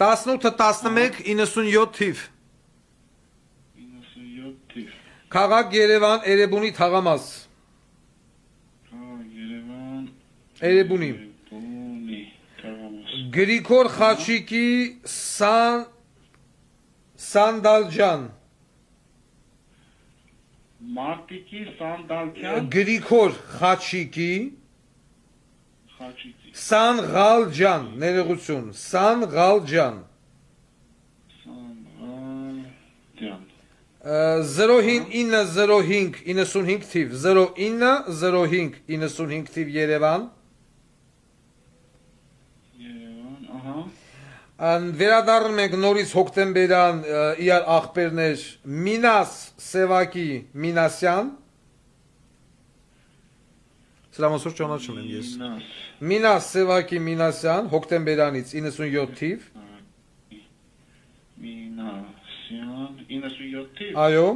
18-11-97 թիվ 97 թիվ Քաղաք Երևան Էրեբունի թաղամաս Երևան Էրեբունի թաղամաս Գրիգոր Խաչիկի Սանդալջան Մարտիկի Սանդալքյան Գրիգոր Խաչիկի Խաչիկի Սանղալջան ներողություն Սանղալջան 0905-95 թիվ 0905-95 թիվ Երևան Երևան, ահա Վերադառնում ենք նորից հոկտեմբերյան իրար աղբերներ Մինաս Սևակի Մինասյան Սրամասոր ճանաչում եմ ես Մինաս Սևակի Մինասյան հոկտեմբերանից 97 թիվ Մինասյան 97 թիվ Այո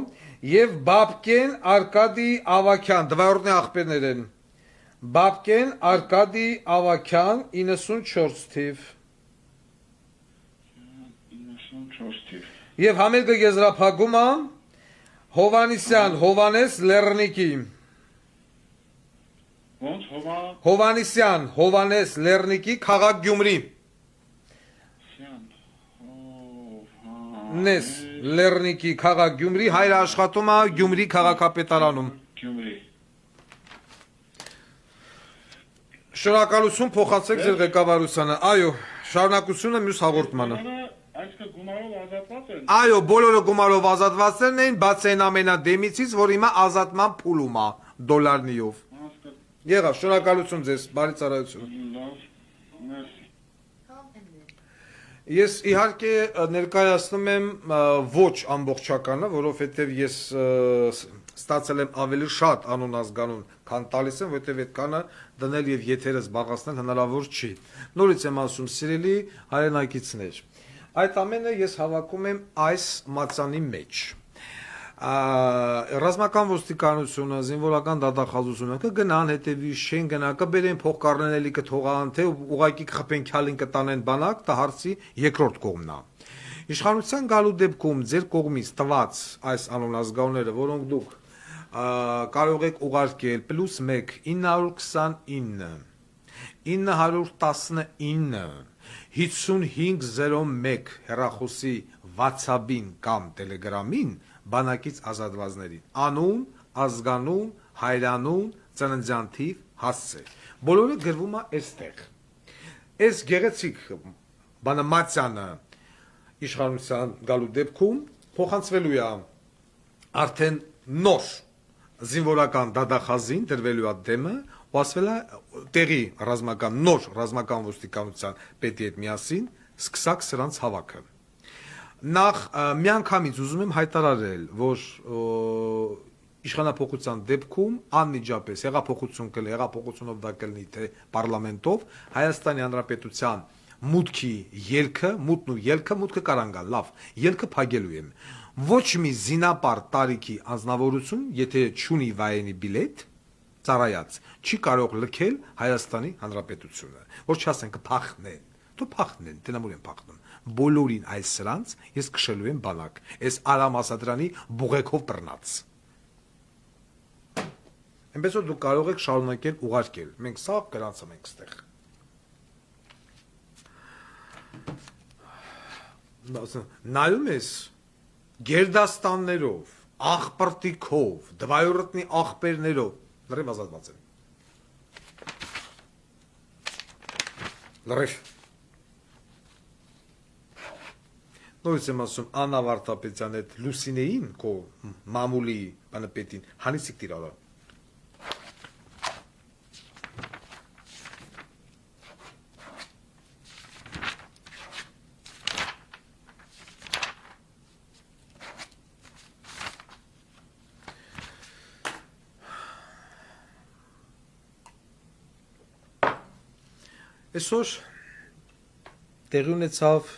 եւ Բաբկեն Արկադի Ավակյան դվայորդնի աղբերներ են Բաբկեն Արկադի Ավակյան 94 թիվ 94 թիվ Եվ համերգը եզրափակում է Հովանիսյան Հովանես Լեռնիկի Ոնց Հովանիսյան Հովանես Լեռնիկի քաղաք Գյումրի Նես Լեռնիկի քաղաք Գյումրի հայր աշխատում է Գյումրի քաղաքապետարանում Գյումրի Շնորհակալություն փոխանցեք ձեր ղեկավարությանը այո շարունակությունը մյուս հաղորդմանը Այսինքն գումարով ազատված են Այո բոլորը գումարով ազատվածներն են բաց այն ամենադեմիցից որ հիմա ազատման փուլում է դոլարնիով Եղավ, շնորհակալություն ձեզ, բարի ծառայություն։ Call ended. Ես իհարկե ներկայացնում եմ ոչ ամբողջականը, որովհետև ես ստացել եմ ավելի շատ անուն ազգանուն, քան տալիս եմ, որովհետև այդ կանը դնել եւ եթերը զբաղացնել հնարավոր չի։ Նորից եմ ասում, սիրելի հայրենակիցներ, այդ ամենը ես հավաքում եմ այս մածանի մեջ։ Ռազմական ոստիկանությունը, զինվորական դատախազությունը կգնան հետևի շեն գնա, կբերեն փոխկառնելի կթողան, թե ուղակի կխփեն քյալին կտանեն բանակ, դա հարցի երկրորդ կողմն է։ Իշխանության գալու դեպքում ձեր կողմից տված այս անոնազգաուները, որոնք դուք կարող եք ուղարկել +1 929 919 5501 հեռախոսի WhatsApp-ին կամ Telegram-ին բանակից ազատվածներին անուն, ազգանուն, հայրանուն, ծննդյան թիվ, հասցե։ Բոլորը գրվում է այստեղ։ Այս գեղեցիկ բանամացանը իշխանության գալու դեպքում փոխանցվելու է արդեն նոր զինվորական դատախազին դրվելու է դեմը ու ասվել է տեղի ռազմական նոր ռազմական ոստիկանության պետի հետ միասին սկսակ սրանց հավաքը։ Նախ միանգամից ուզում եմ հայտարարել, որ իշխանապողության դեպքում անմիջապես հեղափոխություն կլինի, հեղափոխությունով դա կլինի թե պարլամենտով Հայաստանի Հանրապետության մուտքի ելքը, մուտն ու ելքը, մուտքը կարան գալ, լավ, ելքը փակելու եմ։ Ոչ մի զինապար տարիքի անձնավորություն, եթե չունի վայրենի բիլետ, ծառայած, չի կարող լքել Հայաստանի Հանրապետությունը, որ չասեն կփախնեն, դու փախնեն, տենամուր են փախնում։ Բոլորին այս սրանց ես քշելու եմ բանակ, այս Արամ Ասատրյանի բուղեկով բռնած։ Այնպես որ դուք կարող եք շարունակել ուղարկել, մենք սա գրանցում ենք ստեղ։ Նայում ես գերդաստաններով, աղպրտիկով, դվայորդնի աղբերներով, լրիվ ազատված են։ Լրիվ Նույնիսկ եմ ասում Աննա Վարդապետյան այդ Լուսինեին քո մամուլի բանապետին հանիսիկ տիրալա Այսօր տեղի ունեցավ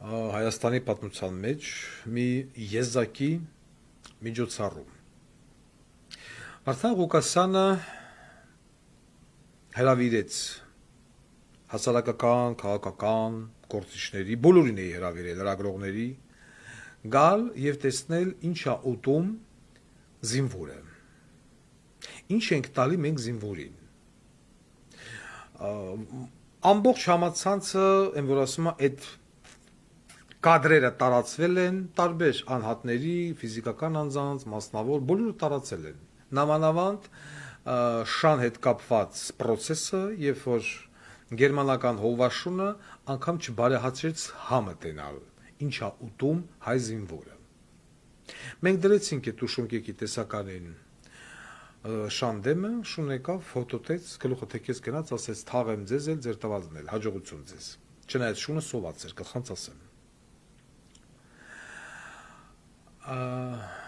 Հայաստանի պատմության մեջ մի եզակի միջոցառում։ Վարդան Ղուկասյանը հրավիրեց հասարակական, քաղաքական գործիչների, բոլորին է հրավիրել, լրագրողների, գալ եւ տեսնել ինչա ուտում զինվորը։ Ինչ ենք տալի մենք զինվորին։ Ամբողջ համացանցը, եմ որ ասում եմ, այդ կադրերը տարածվել են տարբեր անհատների, ֆիզիկական անձանց, մասնավոր, բոլորը տարածել են։ Նամանավանդ շան հետ կապված process-ը, երբ որ գերմանական հովվաշունը անգամ չբարեհացրեց համը տենալ, ինչա ուտում հայ զինվորը։ Մենք դրեցինք այդ ուշունկեկի տեսականին Շանդեմը շուն եկավ, ֆոտոտեց, գլուխը թեքեց գնաց, ասեց թաղեմ ձեզ էլ ձեր տվածն էլ, հաջողություն ձեզ։ Չնայած շունը սոված էր, կխանց ասեմ։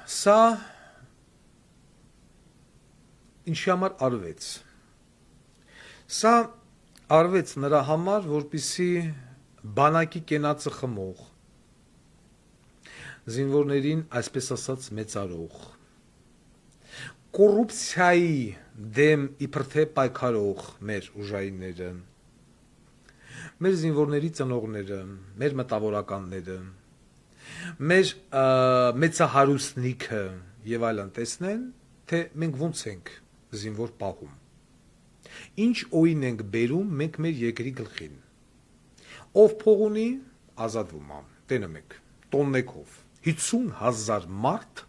Սա ինչի համար արվեց։ Սա արվեց նրա համար, որպեսզի բանակի կենացը խմող, զինվորներին այսպես ասած մեծարող, կոռուպցիայի դեմ իբր թե պայքարող մեր ուժայինները, մեր զինվորների ծնողները, մեր մտավորականները, մեր մեծահարուստնիքը եւ այլն տեսնեն, թե մենք ոնց ենք զինվոր պահում։ Ինչ օին ենք բերում մենք մեր երկրի գլխին։ Ով փող ունի, ազատվում է։ Տենը մեկ, տոննեկով 50,000 մարդ,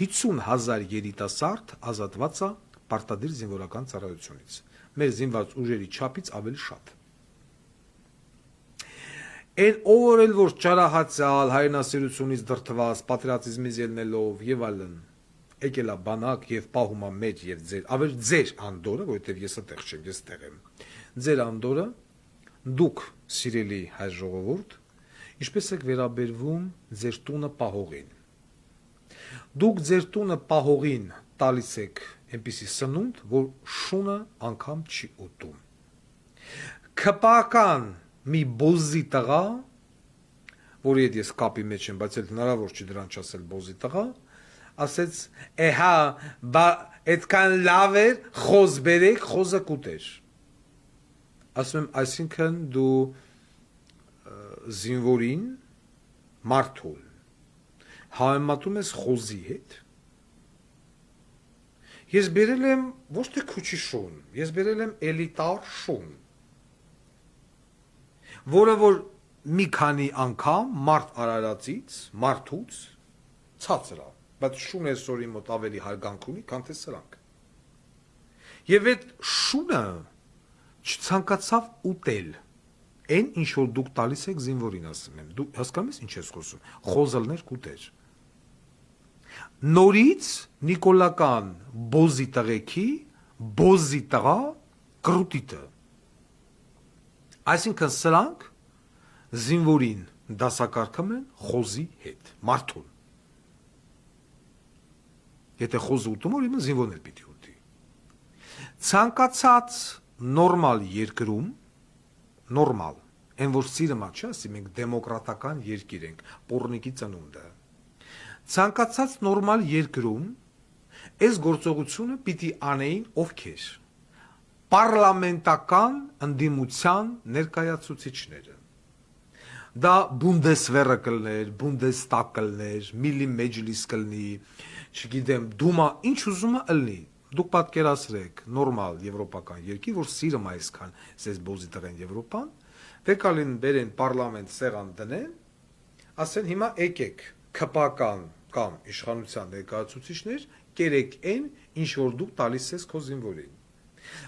50,000 երիտասարդ ազատված է պարտադիր զինվորական ծառայությունից։ Մեր զինված ուժերի չափից ավելի շատ։ Այն օրել որ ճարահացյալ հայրենասիրությունից դրդված, պատրիոտիզմից ելնելով եւ այլն, եկել է բանակ եւ պահում է մեր եւ ձեր, ավելի ձեր անդորը, որովհետեւ ես այդտեղ չեմ, ես տեղ եմ։ Ձեր անդորը, դուք սիրելի հայ ժողովուրդ, ինչպես եք վերաբերվում ձեր տունը պահողին։ Դուք ձեր տունը պահողին տալիս եք այնպիսի սնունդ, որ շունը անգամ չի ուտում։ Քպական մի բոզի տղա, որի հետ ես կապի մեջ եմ, բայց էլ հնարավոր չի դրան չասել բոզի տղա, ասեց, հա, այդքան լավ էր, խոզ բերեք, խոզը կուտեր։ Ասում եմ, այսինքն դու զինվորին, մարդուն, համեմատում ես խոզի հետ։ Ես բերել եմ ոչ թե քուչի շուն, ես բերել եմ էլիտար շուն, որը որ մի քանի անգամ մարդ արարածից, մարդուց ցածր է, բայց շուն այսօրի մոտ ավելի հարգանք ունի, քան թե սրանք։ Եվ այդ շունը չցանկացավ ուտել, այն ինչ որ դուք տալիս եք զինվորին, ասում եմ, դու հասկանում ես ինչ ես խոսում, խոզալներ կուտեր։ Նորից նիկոլական բոզի տղեկի, բոզի տղա կրուտիտը։ Այսինքն սրանք զինվորին դասակարգում են խոզի հետ, մարդուն։ Եթե խոզը ուտում որ իմը զինվորն էլ պիտի ուտի։ Ցանկացած նորմալ երկրում, նորմալ, այն որ սիրմա չէ, ասի մենք դեմոկրատական երկիր ենք, պոռնիկի ծնունդը։ Ցանկացած նորմալ երկրում այս գործողությունը պիտի անեին ովքեր պարլամենտական ընդդիմության ներկայացուցիչները։ Դա Բունդեսվերը կլներ, Բունդեստագ կլներ, Միլի մեջլիս կլնի, չգիտեմ, դումա, ինչ ուզում է ըլնի։ Դուք պատկերացրեք նորմալ եվրոպական երկիր, որ սիրում այսքան զես բոզի տղեն Եվրոպան, վեկալին բերեն պարլամենտ սեղան դնեն, ասեն հիմա եկեք քպական կամ իշխանության ներկայացուցիչներ, կերեք այն, ինչ որ դուք տալիս ես քո զինվորին։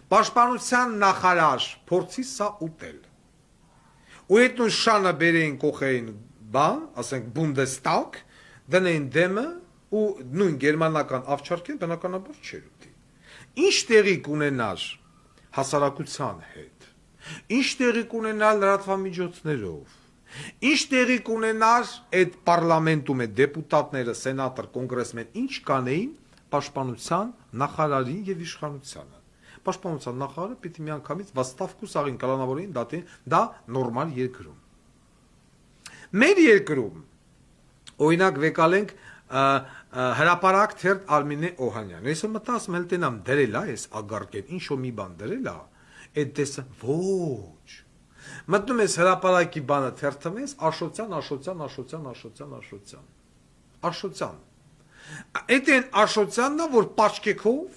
Պաշտպանության նախարար փորձի սա ուտել։ Ու այդ նույն շանը բերեին կողեին բան, ասենք Բունդեստագ, դնեին դեմը ու նույն գերմանական ավճարքին բնականաբար չէր ուտի։ Ինչ տեղի կունենար հասարակության հետ, ինչ տեղի կունենալ լրատվամիջոցներով, ինչ տեղի կունենար այդ պարլամենտում այդ դեպուտատները, սենատոր, կոնգրեսմեն, ինչ կանեին պաշտպանության նախարարին եւ իշխանությանը։ Պաշտպանության նախարարը պիտի միանգամից վաստավկու սաղին կալանավորեին դա նորմալ երկրում։ Մեր երկրում օրինակ վեկալենք հրապարակ թերթ Արմինե Օհանյան։ Ես մտածում եմ տենամ դրել է, այս ագարկեն ինչ որ մի բան դրել է, այդ տեսը ոչ։ Մտնում ես հրապարակի բանը թերթում ես, Աշոտյան։ Այդ են Աշոտյանն է, որ պաչկեքով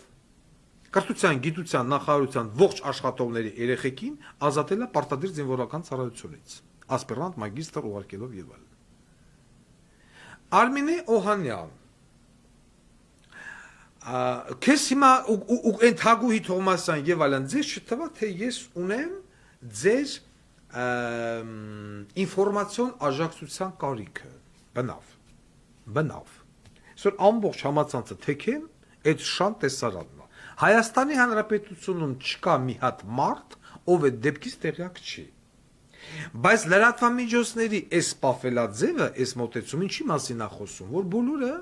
կրթության, գիտության, նախարարության ողջ աշխատողների երեխեքին ազատել է պարտադիր զինվորական ծառայությունից, ասպիրանտ, մագիստր ուղարկելով եւ այլն։ Արմինե Օհանյան, քեզ հիմա ու այն Թագուհի Թովմասյան եւ այլն ձեզ չթվա թե ես ունեմ ձեր ինֆորմացիոն աջակցության կարիքը, բնավ։ Այսօր ամբողջ համացանցը թեքեմ այդ շան տեսարանն է։ Հայաստանի Հանրապետությունում չկա մի հատ մարդ, ով է դեպքից տեղյակ չի։ Բայց լրատվամիջոցների այս պաֆելաձևը, այս մոտեցումը ինչի մասին է խոսում, որ բոլորը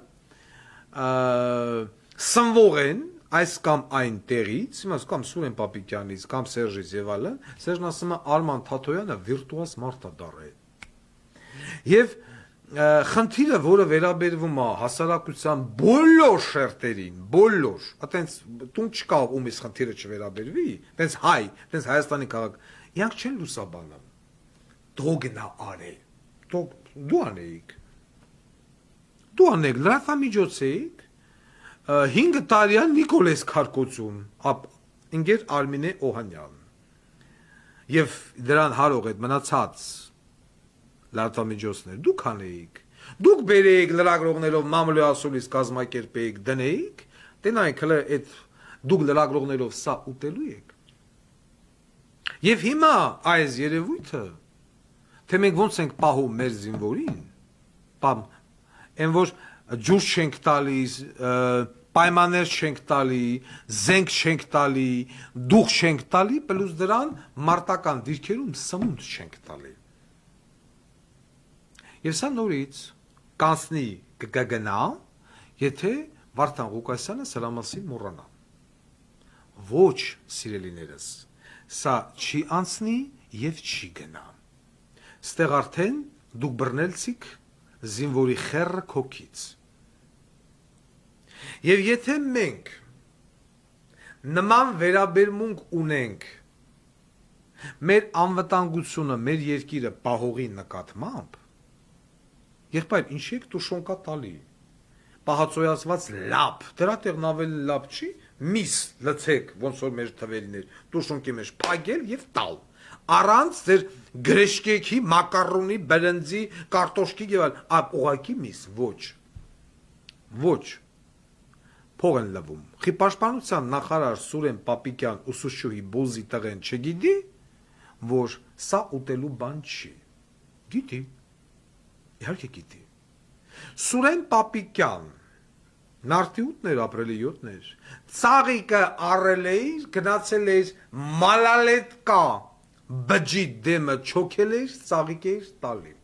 սնվող են այս կամ այն տեղից, իմաց կամ Սուրեն Պապիկյանից, կամ Սերժից եւ այլն, Սերժն ասում է Արման Թաթոյանը վիրտուազ մարդ է դառել։ Եվ խնդիրը, որը վերաբերվում է հասարակության բոլոր շերտերին, բոլոր, այտենց տուն չկա ում էս խնդիրը չվերաբերվի, տենց հայ, տենց Հայաստանի քաղաք, իրանք չեն լուսաբանում։ Դոգնա արել։ Դու անեիք։ Դու անեք լրատվամիջոցեիք 5 տարյա Նիկոլես Քարկոծուն, ինգեր Արմինե Օհանյան։ Եվ դրան հարող այդ մնացած լրատվամիջոցներ դուք անեիք։ Դուք բերեիք լրագրողներով մամուլի ասուլիս կազմակերպեիք, դնեիք, տենայք հլը այդ դուք լրագրողներով սա ուտելու եք։ Եվ հիմա այս երևույթը, թե մենք ոնց ենք պահում մեր զինվորին, այն որ ջուր չենք տալիս, պայմաններ չենք տալի, զենք չենք տալի, դուխ չենք տալի, պլյուս դրան մարտական դիրքերում սնունդ չենք տալի։ Եվ սա նորից կանցնի կգնա, եթե Վարդան Ղուկասյանը սրա մասին մոռանա։ Ոչ, սիրելիներս, սա չի անցնի եւ չի գնա։ Ստեղ արդեն դուք բռնելցիք զինվորի խեռը քոքից։ Եվ եթե մենք նման վերաբերմունք ունենք մեր անվտանգությունը, մեր երկիրը պահողի նկատմամբ, եղբայր, ինչի եք տուշոնկա տալի, պահածոյացված լապ, դրա տեղն ավելի լապ չի, միս լցեք, ոնց որ մեր թվերին էր, տուշոնկի մեջ փագել եւ տալ, առանց ձեր գրեշկեքի, մակարոնի, բրնձի, կարտոշկի եւ այլ, ուղակի միս, ոչ, փող են լվում, Խիպաշտպանության նախարար Սուրեն Պապիկյան ուսուցչուհի Բոզի տղեն չգիտի, որ սա ուտելու բան չի, գիտի, իհարկե գիտի, Սուրեն Պապիկյան, նարտիուտներ ապրելի յոտներ, ծաղիկը առել էիր, գնացել էիր մալալետկա, բջի դեմը չոքել էիր, ծաղիկ էիր տալի,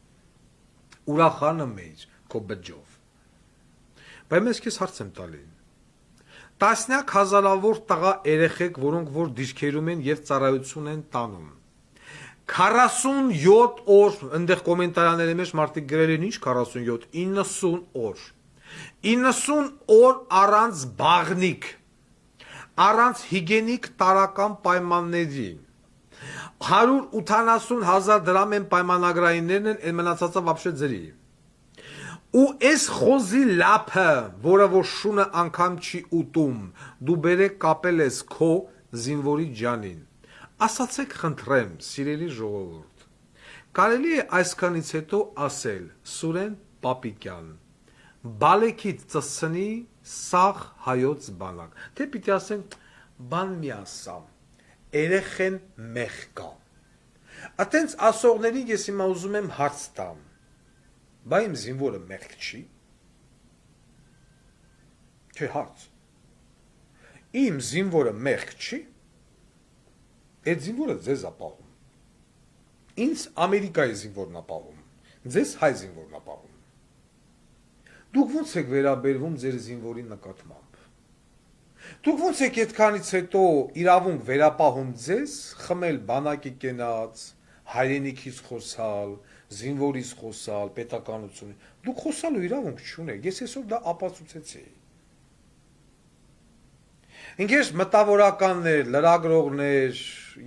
ուրախանում էիր քո բջով, բայց ես քեզ հարց եմ տալի, տասնյակ հազարավոր տղա երեխեք, որոնք որ դիրքերում են եւ ծառայություն են տանում, 47 օր, ընդեղ կոմենտարյաների մեջ մարդիկ գրել են ինչ 47, 90 օր, 90 օր առանց բաղնիկ, առանց հիգենիկ տարական պայմանների, 180,000 դրամ են պայմանագրայիններն են, են մնացածը վաբշե ձրի, ու այս խոզի լապը, որը որ շունը անգամ չի ուտում, դու բերեք կապել ես քո զինվորի ջանին, ասացեք խնդրեմ, սիրելի ժողովուրդ, կարելի է այսքանից հետո ասել Սուրեն Պապիկյան, բալեքիդ ծսնի սաղ հայոց բանակ, թե պիտի ասենք բան մի ասամ, երեխեն մեղ կա, ատենց ասողների ես հիմա ուզում եմ հարց տամ, բա իմ զինվորը մեղք չի, չէ հարց, իմ զինվորը մեղք չի, այդ զինվորը ձեզ ապահում, ինձ Ամերիկայի զինվորն ապահում, ձեզ հայ զինվորն ապահում, դուք ոնց եք վերաբերվում ձեր զինվորի նկատմամբ, դուք ոնց եք այդքանից հետո իրավունք վերապահում ձեզ, խմել բանակի կենաց, հայրենիքից խոսալ, զինվորից խոսալ, պետականություն, դուք խոսալու իրավունք չունեք, ես այսօր դա ապացուցեցի։ Ինքեզ մտավորականներ, լրագրողներ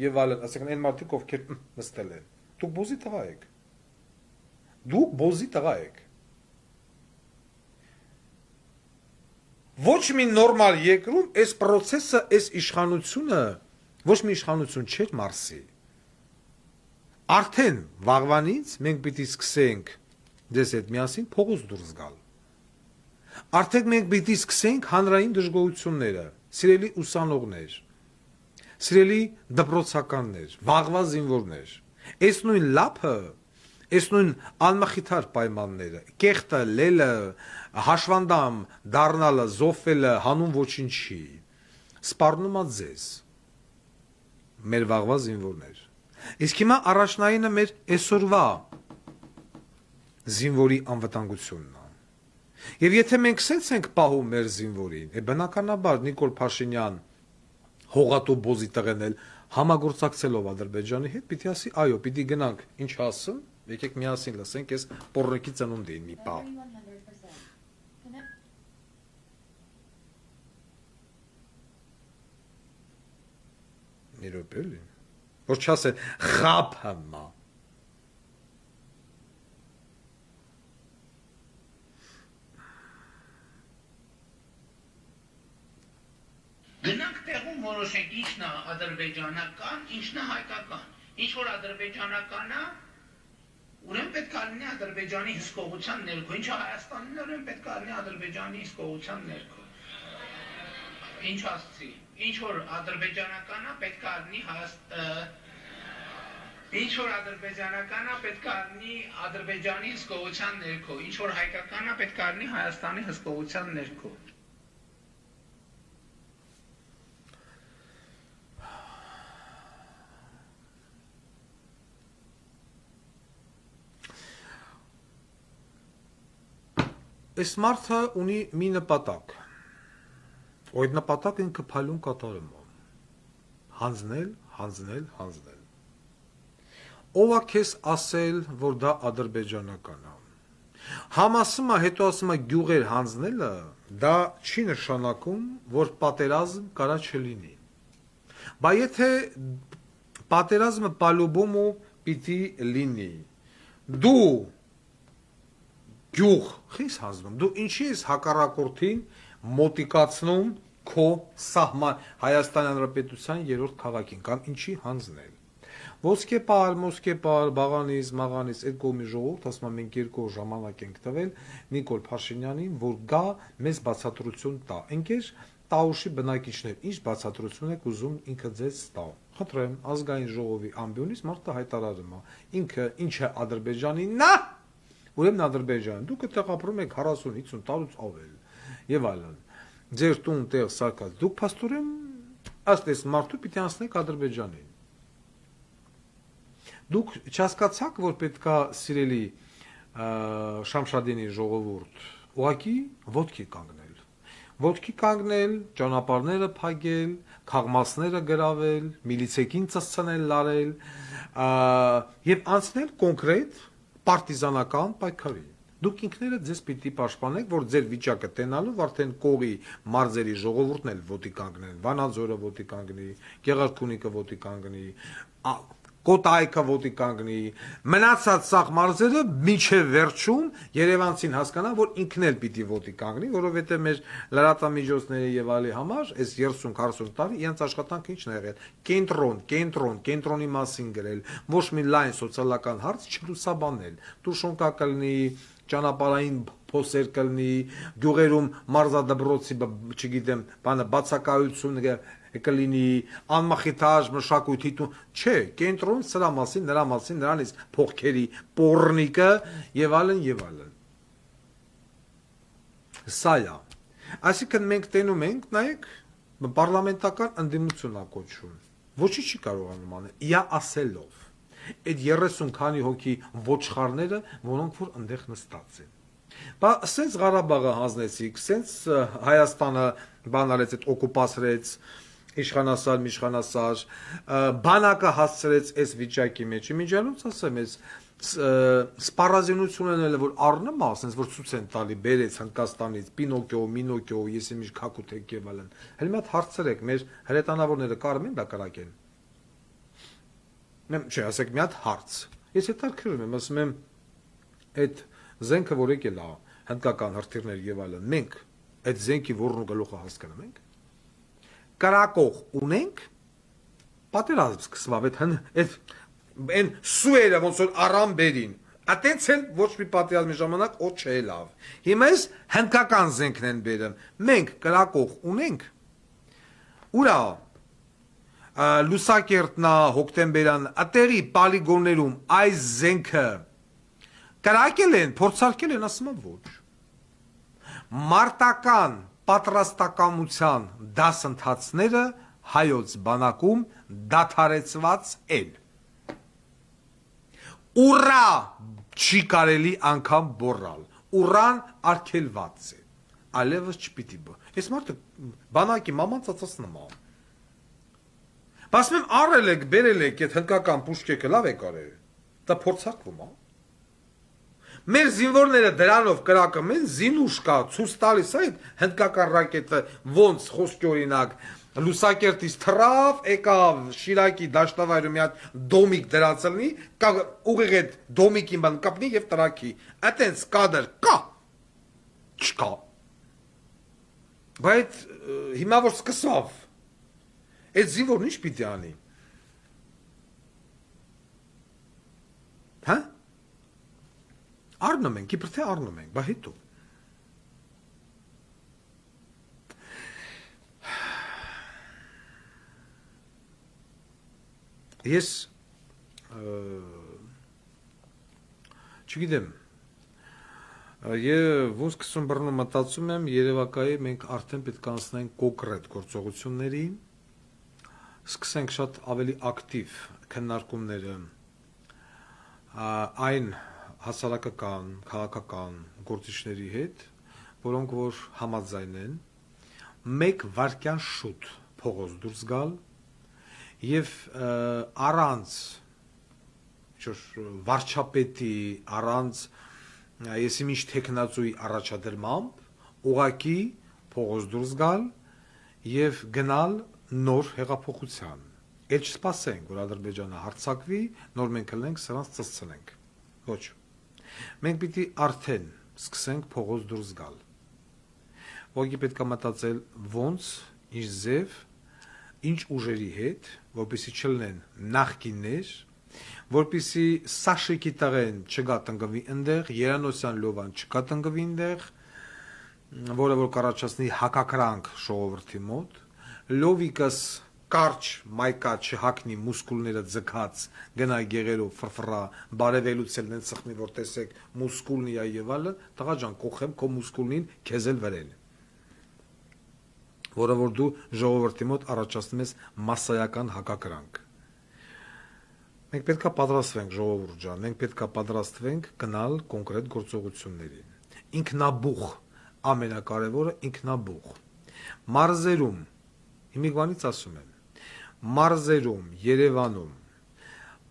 եւ այլն, ասենք այն մարդիկ ովքեր նստել են, դուք բոզի տղա եք։ Դուք բոզի տղա եք։ Ոչ մի նորմալ երկրում այս process-ը, այս իշխանությունը, ոչ մի իշխանություն չէր Մարսի։ Արդեն վաղվանից մենք պիտի սկսենք ձեզ հետ միասին փողոց դուրս գալ։ Արդեն մենք պիտի սկսենք հանրային դժգոհությունները, սիրելի ուսանողներ, սիրելի դպրոցականներ, վաղվա զինվորներ, այս նույն լափը, այս նույն անմխիթար պայմանները, կեղտը, լելը, հաշվանդամ, դառնալը, զոհվելը, հանուն ոչինչի, սպառնում է ձեզ մեր վաղվա զինվորներ իսկ հիմա առաջնայինը մեր այսօրվա զինվորի անվտանգությունն է եւ եթե մենք սենց ենք պահում մեր զինվորին բնականաբար Նիկոլ Փաշինյան հողատու բոզի տղենել համագործակցելով Ադրբեջանի հետ պիտի ասի այո պիտի գնանք ինչ ասում եկեք միասին լսենք այս պոռնիկի ծնունդին մի պահ Battery 100%. Connect. մի րոպե էլի որ չասեն խապ համա Գնանք տեղում որոշենք ինչն է ադրբեջանական, ինչն է հայկական։ Ինչ որ ադրբեջանական է, ուրեմն պետք է լինի Ադրբեջանի հսկողության ներքո։ Ինչը Հայաստանն է, ուրեմն պետք է լինի Ադրբեջանի հսկողության ներքո։ Ինչ ասցի։ Ինչ որ ադրբեջանական է, պետք է լինի Ինչ որ ադրբեջանական է, պետք է լինի Ադրբեջանի հսկողության ներքո։ Ինչ որ հայկական է, պետք է լինի Հայաստանի հսկողության ներքո։ Այս մարդը ունի մի նպատակ այդ նպատակը ինքը փայլուն կատարում է հանձնել ով է քեզ ասել որ դա ադրբեջանական է համասում է հետո ասում է գյուղեր հանձնելը դա չի նշանակում որ պատերազմ կարա չլինի բա եթե պատերազմը պալուբոմու պիտի լինի դու գյուղ խիս հանձնում դու ինչի ես հակառակորդին մոտիկացնում քո սահման Հայաստանի Հանրապետության 3-րդ քաղաքին կամ ինչի հանձնել ոսկեպար բաղանից մաղանից այդ կողմի ժողովուրդ ասում եմ մենք 2 ժամանակ ենք տվել Նիկոլ Փաշինյանին որ գա մեզ բացատրություն տա ընկեր Տաուշի բնակիչներ ինչ բացատրություն եք ուզում ինքը ձեզ տա խնդրեմ ազգային ժողովի ամբիոնից մարդը հայտարարում է ինքը ինչ է Ադրբեջանի նա ուրեմն Ադրբեջան դուք այդտեղ ապրում եք 40-50 տարուց ավել եւ այլն ձեր տուն տեղ սարկած դուք փաստորեն ըստ այս մարդու պիտի անցնեք Ադրբեջանին դուք չհասկացաք որ պետքա սիրելի Շամշադինի ժողովուրդ ուղակի ոտքի կանգնել ճանապարհները փակել քաղմասները գրավել միլիցեքին ծծցնել լարել եւ անցնել կոնկրետ պարտիզանական պայքարի դուք ինքներդ ձեզ պիտի պաշտպանեք որ ձեր վիճակը տենալով արդեն կողի մարզերի ժողովուրդն էլ ոտի կանգնեն Վանաձորը ոտի կանգնի Գեղարքունիքը ոտի կանգնի Կոտայքը ոտի կանգնի մնացած սաղ մարզերը միջև վերջում Երևանցին հասկանա որ ինքն էլ պիտի ոտի կանգնի որովհետեւ մեր լրատվամիջոցների եւ այլի համար այս 30-40 տարի իրենց աշխատանքը ինչն է եղել կենտրոնի մասին գրել ոչ մի լայն սոցիալական հարց չլուսաբանել տուշոնկա կլինի ճանապարհային փոսեր կլինի գյուղերում մարզադպրոցի չգիտեմ բանը բացակայություն կլինի անմախիթաժ մշակույթի չէ կենտրոն սրա մասին նրանից փողքերի պոռնիկը եւ այլն սա է այսինքն մենք տենում ենք նայեք պարլամենտական ընդդիմություն ա կոչվում ոչինչ չի կարողանում անել իա ասելով այդ 30 քանի հոգի ոչխարները որոնք որ այնտեղ նստած են բա սենց Ղարաբաղը հանձնեցիք սենց Հայաստանը բանալեց այդ օկուպացրեց իշխանասար բանակը հասցրեց այս վիճակի մեջ միջանոց ասեմ ես սպառազինություն են որ առնում է ասենց որ ցույց են տալի բերեց Հնդկաստանից Պինոկիո ես իմիջ քակուտեք եւ այլն հələ մի հատ հարցրեք մեր հրետանավորները կարում են դա կրակեն չէ ասեք մի հատ հարց ես հետաքրքրում եմ ասում եմ այդ զենքը որ եկել է հնդկական հրթիռներ եւ այլն մենք այդ զենքի ворնու գլուխը հասկանում ենք կրակող ունենք պատերազմ սկսվավ այդ այն սուերը ոնց որ առան բերին Ատենց էլ ոչ մի պատերազմի ժամանակ օ չէ լավ հիմա էս հնդկական զենքն են բերում մենք կրակող ունենք ուրա Լուսակերտնա հոկտեմբերան ատերի պոլիգոններում այս զենքը կրակել են փորձարկել են ասում եմ ոչ մարտական պատրաստակամության դասընթացները հայոց բանակում դադարեցված են։ Ուրա չի կարելի անգամ բորալ, ուրան արգելված է, այլևս չպիտի բը։ Ես մարդը բանակի մաման ծածած նման։ Բասմեմ առել եք, բերել եք այդ հնդկական պուշկեքը լավ է կարել, դա փորձարկվում է։ Մեր զինվորները դրանով կրակում են, զինուշ կա, ցույց տալիս է այդ հնդկական ռակետը ոնց խոսքի օրինակ լուսակերտից թռավ, եկավ Շիրակի դաշտավայրում մի հատ դոմիկ դրածլնի, ուղիղ այդ դոմիկին բան կապնի եւ տրակի։ Այտենց կադր կա։ Չկա։ Բայց հիմա որ սկսավ, այդ զինվորն ինչ պիտի անի։ Հա? Առնում ենք, իբր թե առնում ենք, բա հետո։ Ես չգիտեմ, եւ ոնց կսում բռնում մտածում եմ, Երևակայի մենք արդեն պետք է անցնենք կոնկրետ գործողությունների, սկսենք շատ ավելի ակտիվ քննարկումները այն հասարակական, քաղաքական գործիչների հետ, որոնք որ համաձայն են, մեկ վայրկյան շուտ փողոց դուրս գալ եւ առանց վարչապետի, առանց եսիմինչ տեխնացուի առաջադրմամբ ուղակի փողոց դուրս գալ եւ գնալ նոր հեղափոխության։ Էլ չսպասենք, որ Ադրբեջանը հարձակվի, նոր մենք կլենք սրանց ծծցնենք։ Ոչ։ Մենք պիտի արդեն սկսենք փողոց դուրս գալ։ Ոգի պետք է մտածել ոնց, ինչ ձև, ինչ ուժերի հետ, որպեսզի չլինեն նախկիններ, որպեսզի Սաշիկի տղեն չգա տնկվի այնտեղ, Երանոսյան Լովան չգա տնկվի այնտեղ, որը որ կառաջացնի հակակրանք ժողովրդի մոտ, Լովիկս կարճ մայկա չհակնի մուսկուլները ձգած գնա գեղերով ֆրֆրա բարևելուց էլ նենց սխմի որ տեսեք մուսկուլնի է եւ այլը տղա ջան կողեմ քո մուսկուլնին քեզ էլ վրել որը որ դու ժողովրդի մոտ առաջացնում ես մասսայական հակակրանք մենք պետք է պատրաստվենք ժողովուրդ ջան մենք պետք է պատրաստվենք գնալ կոնկրետ գործողությունների ինքնաբուխ ամենակարևորը ինքնաբուխ մարզերում հիմիկվանից ասում եմ մարզերում, Երևանում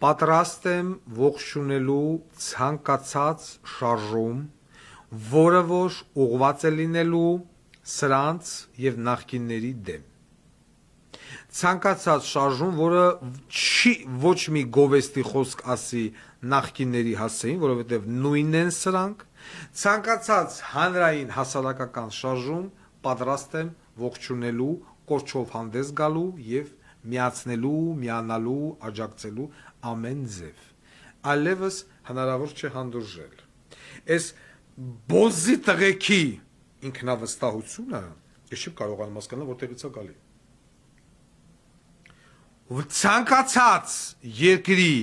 պատրաստ եմ ողջունելու ցանկացած շարժում, որը որ ուղղված է լինելու սրանց եւ նախկինների դեմ։ Ցանկացած շարժում, որը չի ոչ մի գովեստի խոսք ասի նախկինների հասցեին, որովհետեւ նույնն են սրանք, ցանկացած հանրային հասարակական շարժում պատրաստ եմ ողջունելու, կորչով հանդես գալու եւ միացնելու, միանալու, աջակցելու ամեն ձև։ Այլևս հնարավոր չէ հանդուրժել։ Այս բոզի տղեկի ինքնավստահությունը ես չեմ կարողանում հասկանալ որտեղից է գալի։ Ցանկացած երկրի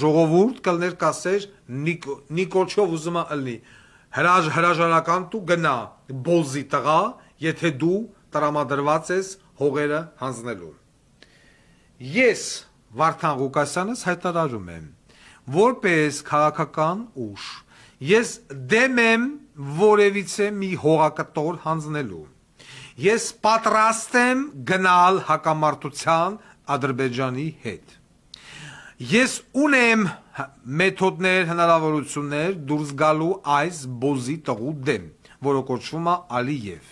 ժողովուրդ կլներ կասեր Նիկոլչով ուզում է ըլնի հրաժարական դու գնա բոզի տղա, եթե դու տրամադրված ես հողերը հանձնելու։ Ես Վարդան Ղուկասյանս հայտարարում եմ, որպես քաղաքական ուժ, ես դեմ եմ որևիցե մի հողակտոր հանձնելու։ Ես պատրաստ եմ գնալ հակամարտության Ադրբեջանի հետ։ Ես ունեմ մեթոդներ, հնարավորություններ դուրս գալու այս բոզի տղու դեմ, որը կոչվում է Ալիև։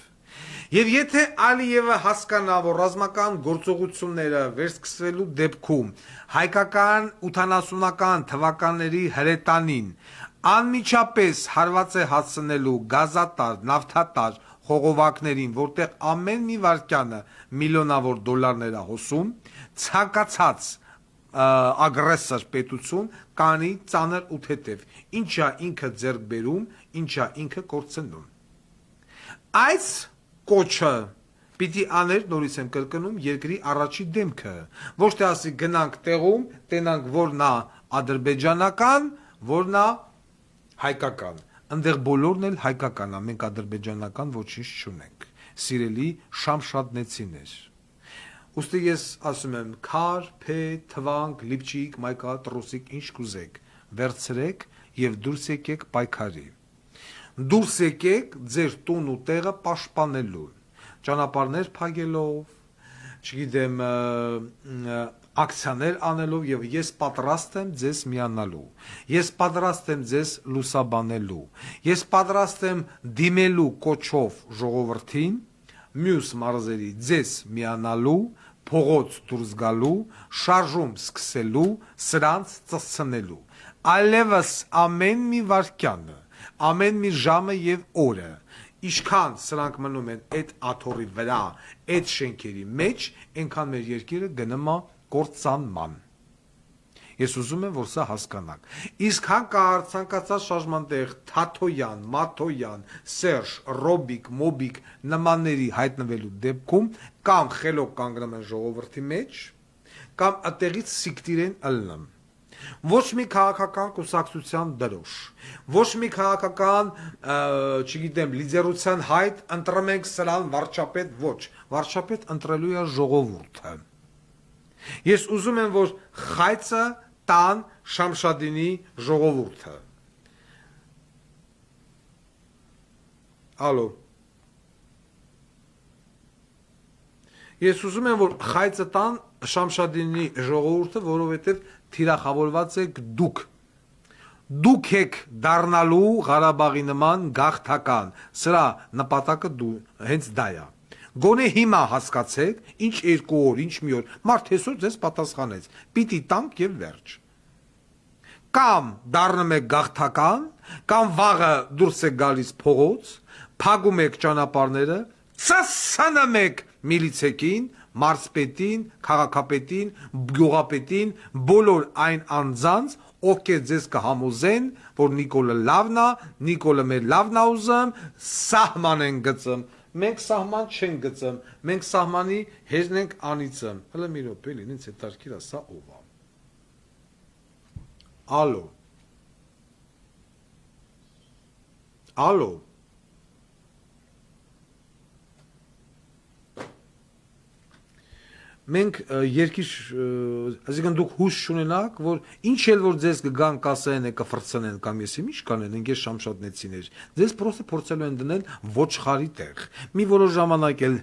Եվ եթե Ալիևը հասկանա, որ ռազմական գործողությունները վերսկսվելու դեպքում հայկական 80-ական թվականների հրետանին անմիջապես հարված է հասցնելու գազատար, նավթատար խողովակներին, որտեղ ամեն մի վայրկյանը միլիոնավոր դոլարներ է հոսում, ցանկացած ագրեսոր պետություն կանի ծանր ու թեթև, ինչա ինքը ձեռք բերում, ինչա ինքը կորցնում։ Այս կոչը պիտի աներ նորից եմ կրկնում երկրի առաջի դեմքը, ոչ թե ասի գնանք տեղում, տենանք որն է ադրբեջանական, որն է հայկական, ընդեղ բոլորն էլ հայկական է, մենք ադրբեջանական ոչինչ չունենք։ սիրելի շամշադնեցիներ։ Ուստի ես ասում եմ քար, փե, թվանք, լիպչիկ, մայկա, տրուսիկ, ինչ կուզեք, վերցրեք եւ դուրս եկեք պայքարի։ Դուրս եկեք ձեր տուն ու տեղը պաշտպանելու, ճանապարհներ փակելով, չգիտեմ, ակցիաներ անելով եւ ես պատրաստ եմ ձեզ միանալու, ես պատրաստ եմ ձեզ լուսաբանելու, ես պատրաստ եմ դիմելու կոչով ժողովրդին, մյուս մարզերի ձեզ միանալու, փողոց դուրս գալու, շարժում սկսելու, սրանց ծծցնելու, այլևս ամեն մի վայրկյանը, ամեն մի ժամը եւ օրը, ինչքան սրանք մնում են այդ աթոռի վրա, այդ շենքերի մեջ, այնքան մեր երկիրը գնում է կործանման։ Ես ուզում եմ, որ սա հասկանաք։ Իսկ հանկարծ ցանկացած շարժման տեղ Թաթոյան, Մաթոյան, Սերժ, Ռոբիկ, Մոբիկ նմանների հայտնվելու դեպքում կամ խելոք կանգնում են ժողովրդի մեջ, կամ ատեղից սիկտիրեն ըլնում։ Ոչ մի քաղաքական կուսակցության դրոշ, ոչ մի քաղաքական, չգիտեմ, լիդերության հայտ ընտրում ենք սրան վարչապետ, ոչ, վարչապետ ընտրելու է ժողովուրդը։ Ես ուզում եմ, որ խայծը տան Շամշադինի ժողովուրդը։ Ալո։ Ես ուզում եմ, որ խայծը տան Շամշադինի ժողովուրդը, որովհետև թիրախավորված եք դուք։ Դուք եք դառնալու Ղարաբաղի նման գաղթական։ Սրա նպատակը հենց դա է։ Գոնե հիմա հասկացեք, ինչ 2 օր, ինչ մի օր, մարդ հեսօր ձեզ պատասխանեց, պիտի տանք եւ վերջ։ Կամ դառնում եք գաղթական, կամ վաղը դուրս եք գալիս փողոց, փակում եք ճանապարհները, ծածանում եք միլիցեքին, մարզպետին, քաղաքապետին, գյուղապետին, բոլոր այն անձանց, ովքեր ձեզ կհամոզեն, որ Նիկոլը լավն է, Նիկոլը մեր լավն է ուզում, սահման են գծում։ Մենք սահման չենք գծում, մենք սահմանի հերն ենք անիծում։ Հələ մի րոպե, ինձ հետաքրքիր է, սա ով է։ Ալո։ Ալո։ Մենք երկիր, այսինքն դուք հույս չունենաք, որ ինչ էլ որ ձեզ կգան կասեն, կֆրցնեն կամ եսի ինչ կանեն, ընկեր շամշադնեցիներ, ձեզ պրոստը փորձելու են դնել ոչխարի տեղ։ Մի որոշ ժամանակ էլ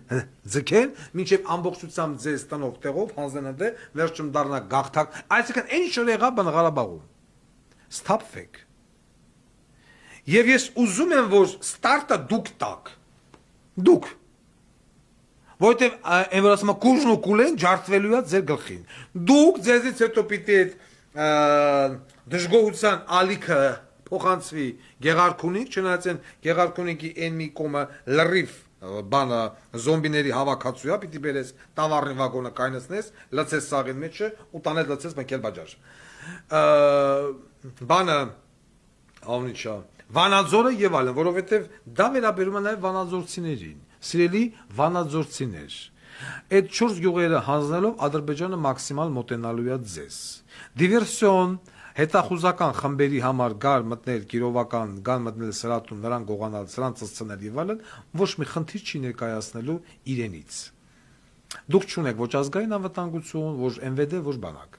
ձգեն, մինչև ամբողջությամբ ձեզ տնող տեղով հանձնեն դե, վերջում դառնա գաղթակ, այսինքն այն ինչ որ եղավ բան Ղարաբաղում։ Սթափվեք։ Եվ ես ուզում եմ, որ ստարտը դուք տաք։ Դուք Որտեւ այն որ ասում է կուժն ու կուլեն ջարդվելու է ձեր գլխին։ Դուք ձեզից հետո պիտի դժգոհության ալիքը փոխանցվի Գեղարքունիք, չնայած այն Գեղարքունիքի այն մի կողմը լրիվ բանը զոմբիների հավաքածու է, պիտի բերես տավառի վագոնը կայնացնես, լցես սաղին մեջը ու տանես լցես մեկել բաժար։ Բանը ավնիչա Վանաձորը եւ այլն, որովհետեւ դա վերաբերում է նաեւ վանաձորցիներին։ Սիրելի վանաձորցիներ, այդ 4 գյուղերը հանձնելով Ադրբեջանը մաքսիմալ մոտենալու է ձեզ։ Դիվերսիոն, հետախուզական խմբերի համար գար մտնել գիրովական, գան մտնել սրատում, նրան գողանալ, սրան ծծցնել եւ այլն, ոչ մի խնդիր չի ներկայացնելու իրենից։ Դուք չունեք ոչ ազգային անվտանգություն, ոչ MVD, ոչ բանակ։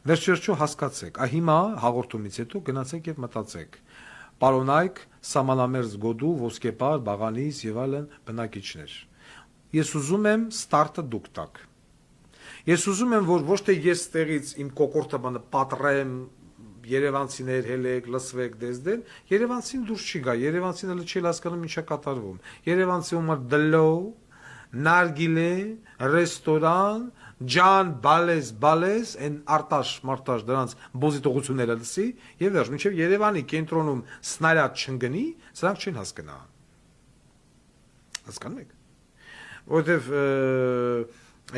Վերջերջո հասկացեք, հիմա հաղորդումից հետո գնացեք եւ մտածեք։ Պարոնայք, սամանամերձ գոդու, ոսկեպար, բաղանիս եւ այլն բնակիչներ։ Ես ուզում եմ ստարտը դուք տաք։ Ես ուզում եմ, որ ոչ թե ես տեղից իմ կոկորտը բանը պատռեմ, երևանցիներ հելեք, լսվեք, դեզդեն, երևանցին դուրս չի գա, երևանցին հələ չի հասկանում ինչա կատարվում։ Երևանցի ումա դլո, նարգիլե, ռեստորան, ջան, բալես, այն արտաշ, մարտաշ դրանց բոզիտողությունները լսի եւ վերջ, մինչեւ Երևանի կենտրոնում սնարյադ չընկնի, սրանք չեն հասկանա։ Հասկանում եք։ Որովհետեւ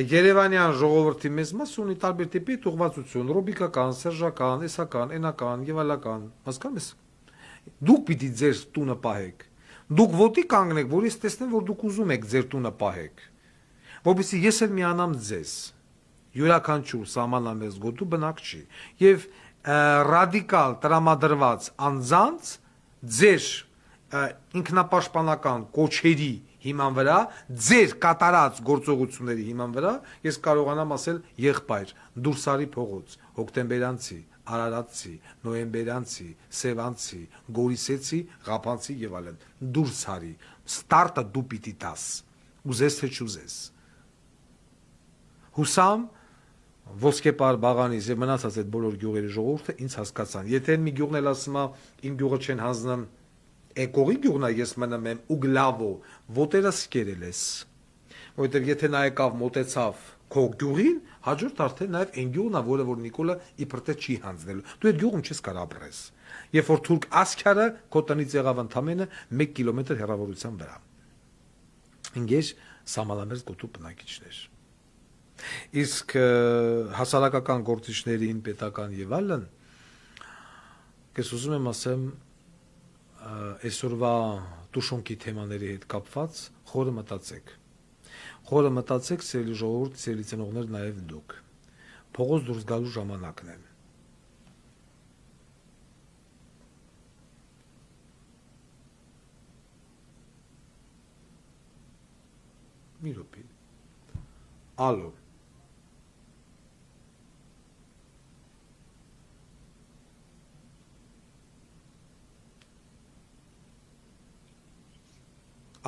Երևանյան ժողովրդի մեծ մասը ունի տարբեր տիպի ուղղվածություն, ռոբիկական, սերժական, էսական, էնական եւ այլական։ Հասկանում ես։ Դուք պիտի ձեր տունը պահեք։ Դուք ոտի կանգնեք, որ ես տեսնեմ, որ դուք ուզում եք ձեր տունը պահեք։ Որովհետեւ ես էլ միանամ ձեզ։ Յուրաքանչյուր սահմանամերձ գոտու բնակչի եւ ռադիկալ տրամադրված անձանց ձեր ինքնապաշտպանական կոչերի հիման վրա, ձեր կատարած գործողությունների հիման վրա, ես կարողանամ ասել եղբայր, դուրս արի փողոց, հոկտեմբերանցի, արարատցի, նոյեմբերանցի, սևանցի, գորիսեցի, ղափանցի եւ այլն, դուրս արի, ստարտը դու պիտի տաս, ուզես թե չուզես։ Հուսամ ոսկեպար բաղանից եւ մնացած այդ բոլոր գյուղերի ժողովուրդը ինձ հասկացան։ Եթե մի գյուղն էլ ասում է իմ գյուղը չեն հանձնում, Էկողի գյուղն է ես մնում եմ ու գլավո, ոտերը սկերել ես։ Որովհետեւ եթե նա եկավ մոտեցավ քո գյուղին, հաջորդ արդեն նաեւ այն գյուղն է, որը որ Նիկոլը իբր թե չի հանձնելու։ Դու այդ գյուղում չես կարող ապրես։ Երբ որ թուրք ասքյարը քո տնից եղավ ընդամենը 1 կիլոմետր հեռավորության վրա։ Ինգեշ սամալամերձ գոտու բնակիչներ։ Իսկ հասարակական գործիչներին, պետական եւ այլն, ես ուզում եմ ասեմ, այսօրվա տուշոնքի թեմաների հետ կապված խորը մտածեք։ Խորը մտածեք, սիրելի ժողովուրդ, սիրելի ծնողներ, նաեւ դուք։ Փողոց դուրս գալու ժամանակն է։ Մի րոպե։ Ալո։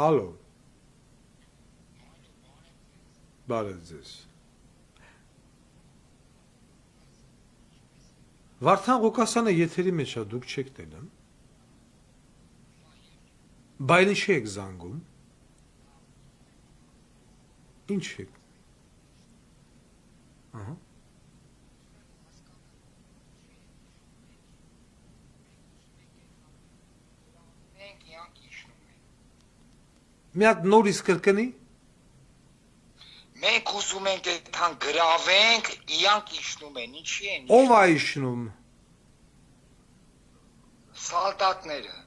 Ալո։ Բարև ձեզ։ Վարդան Ղուկասյանը եթերի մեջ է, դուք չեք տենում։ Բայց ինչ եք զանգում։ Ինչ եք։ Ահա։ Մի հատ նորից կրկնի։ Մենք ուզում ենք այդքան գրավենք, իրանք իջնում են, ինչի են։ Ով է իջնում։ Սալդատները։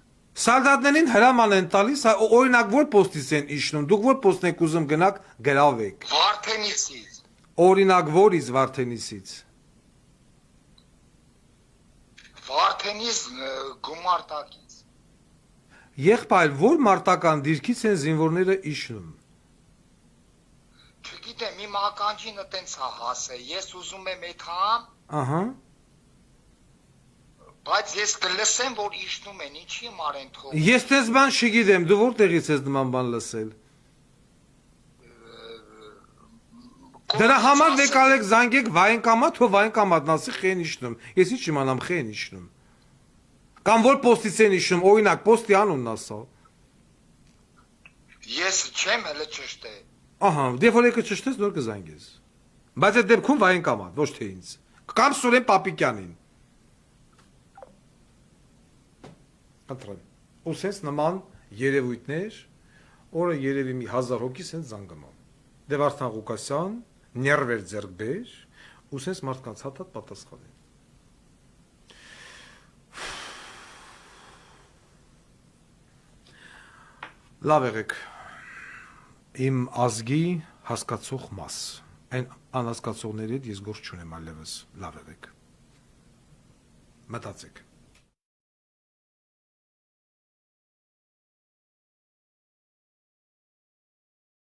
Սալդատներին հրաման են տալիս, օրինակ որ պոստից են իջնում, դուք որ պոստն եք ուզում գնաք գրավեք։ Վարդենիսից։ Օրինակ որից Վարդենիսից։ Վարդենիս գումարտակից։ Եղբայր, որ մարտական դիրքից են զինվորները իջնում։ Չգիտեմ, իմ ականջին այտենց է հասել, ես ուզում եմ այդքան։ Ահա։ Բայց ես կլսեմ, որ իջնում են, ինչի մարեն թող։ Ես տես բան չգիտեմ, դու որտեղից ես նման բան լսել։ Դրա համար եկալեք զանգեք վայնկամատ, թող վայնկամատն ասի խեն իջնում։ Ես ինչ իմանամ խեն իջնում։ Կամ որ պոստից են իջնում, օրինակ պոստի անունն ասա։ Ես չեմ հələ ճշտել։ Ահա, դե որ եկը ճշտես նոր կզանգես։ Բայց այդ դեպքում վայնկամատ, ոչ թե ինձ։ Կամ Սուրեն Պապիկյանին։ Ընտրեմ։ Ու սենց նման երևույթներ, օրը երևի մի 1000 հոգի սենց զանգում։ Դե Վարդան Ղուկասյան, ներվեր ձեռք բեր, ու սենց մարդկանց հատատ պատասխանեն։ Լավ եղեք, իմ ազգի հասկացող մաս, այն անհասկացողների հետ ես գործ չունեմ այլևս, լավ եղեք, մտածեք։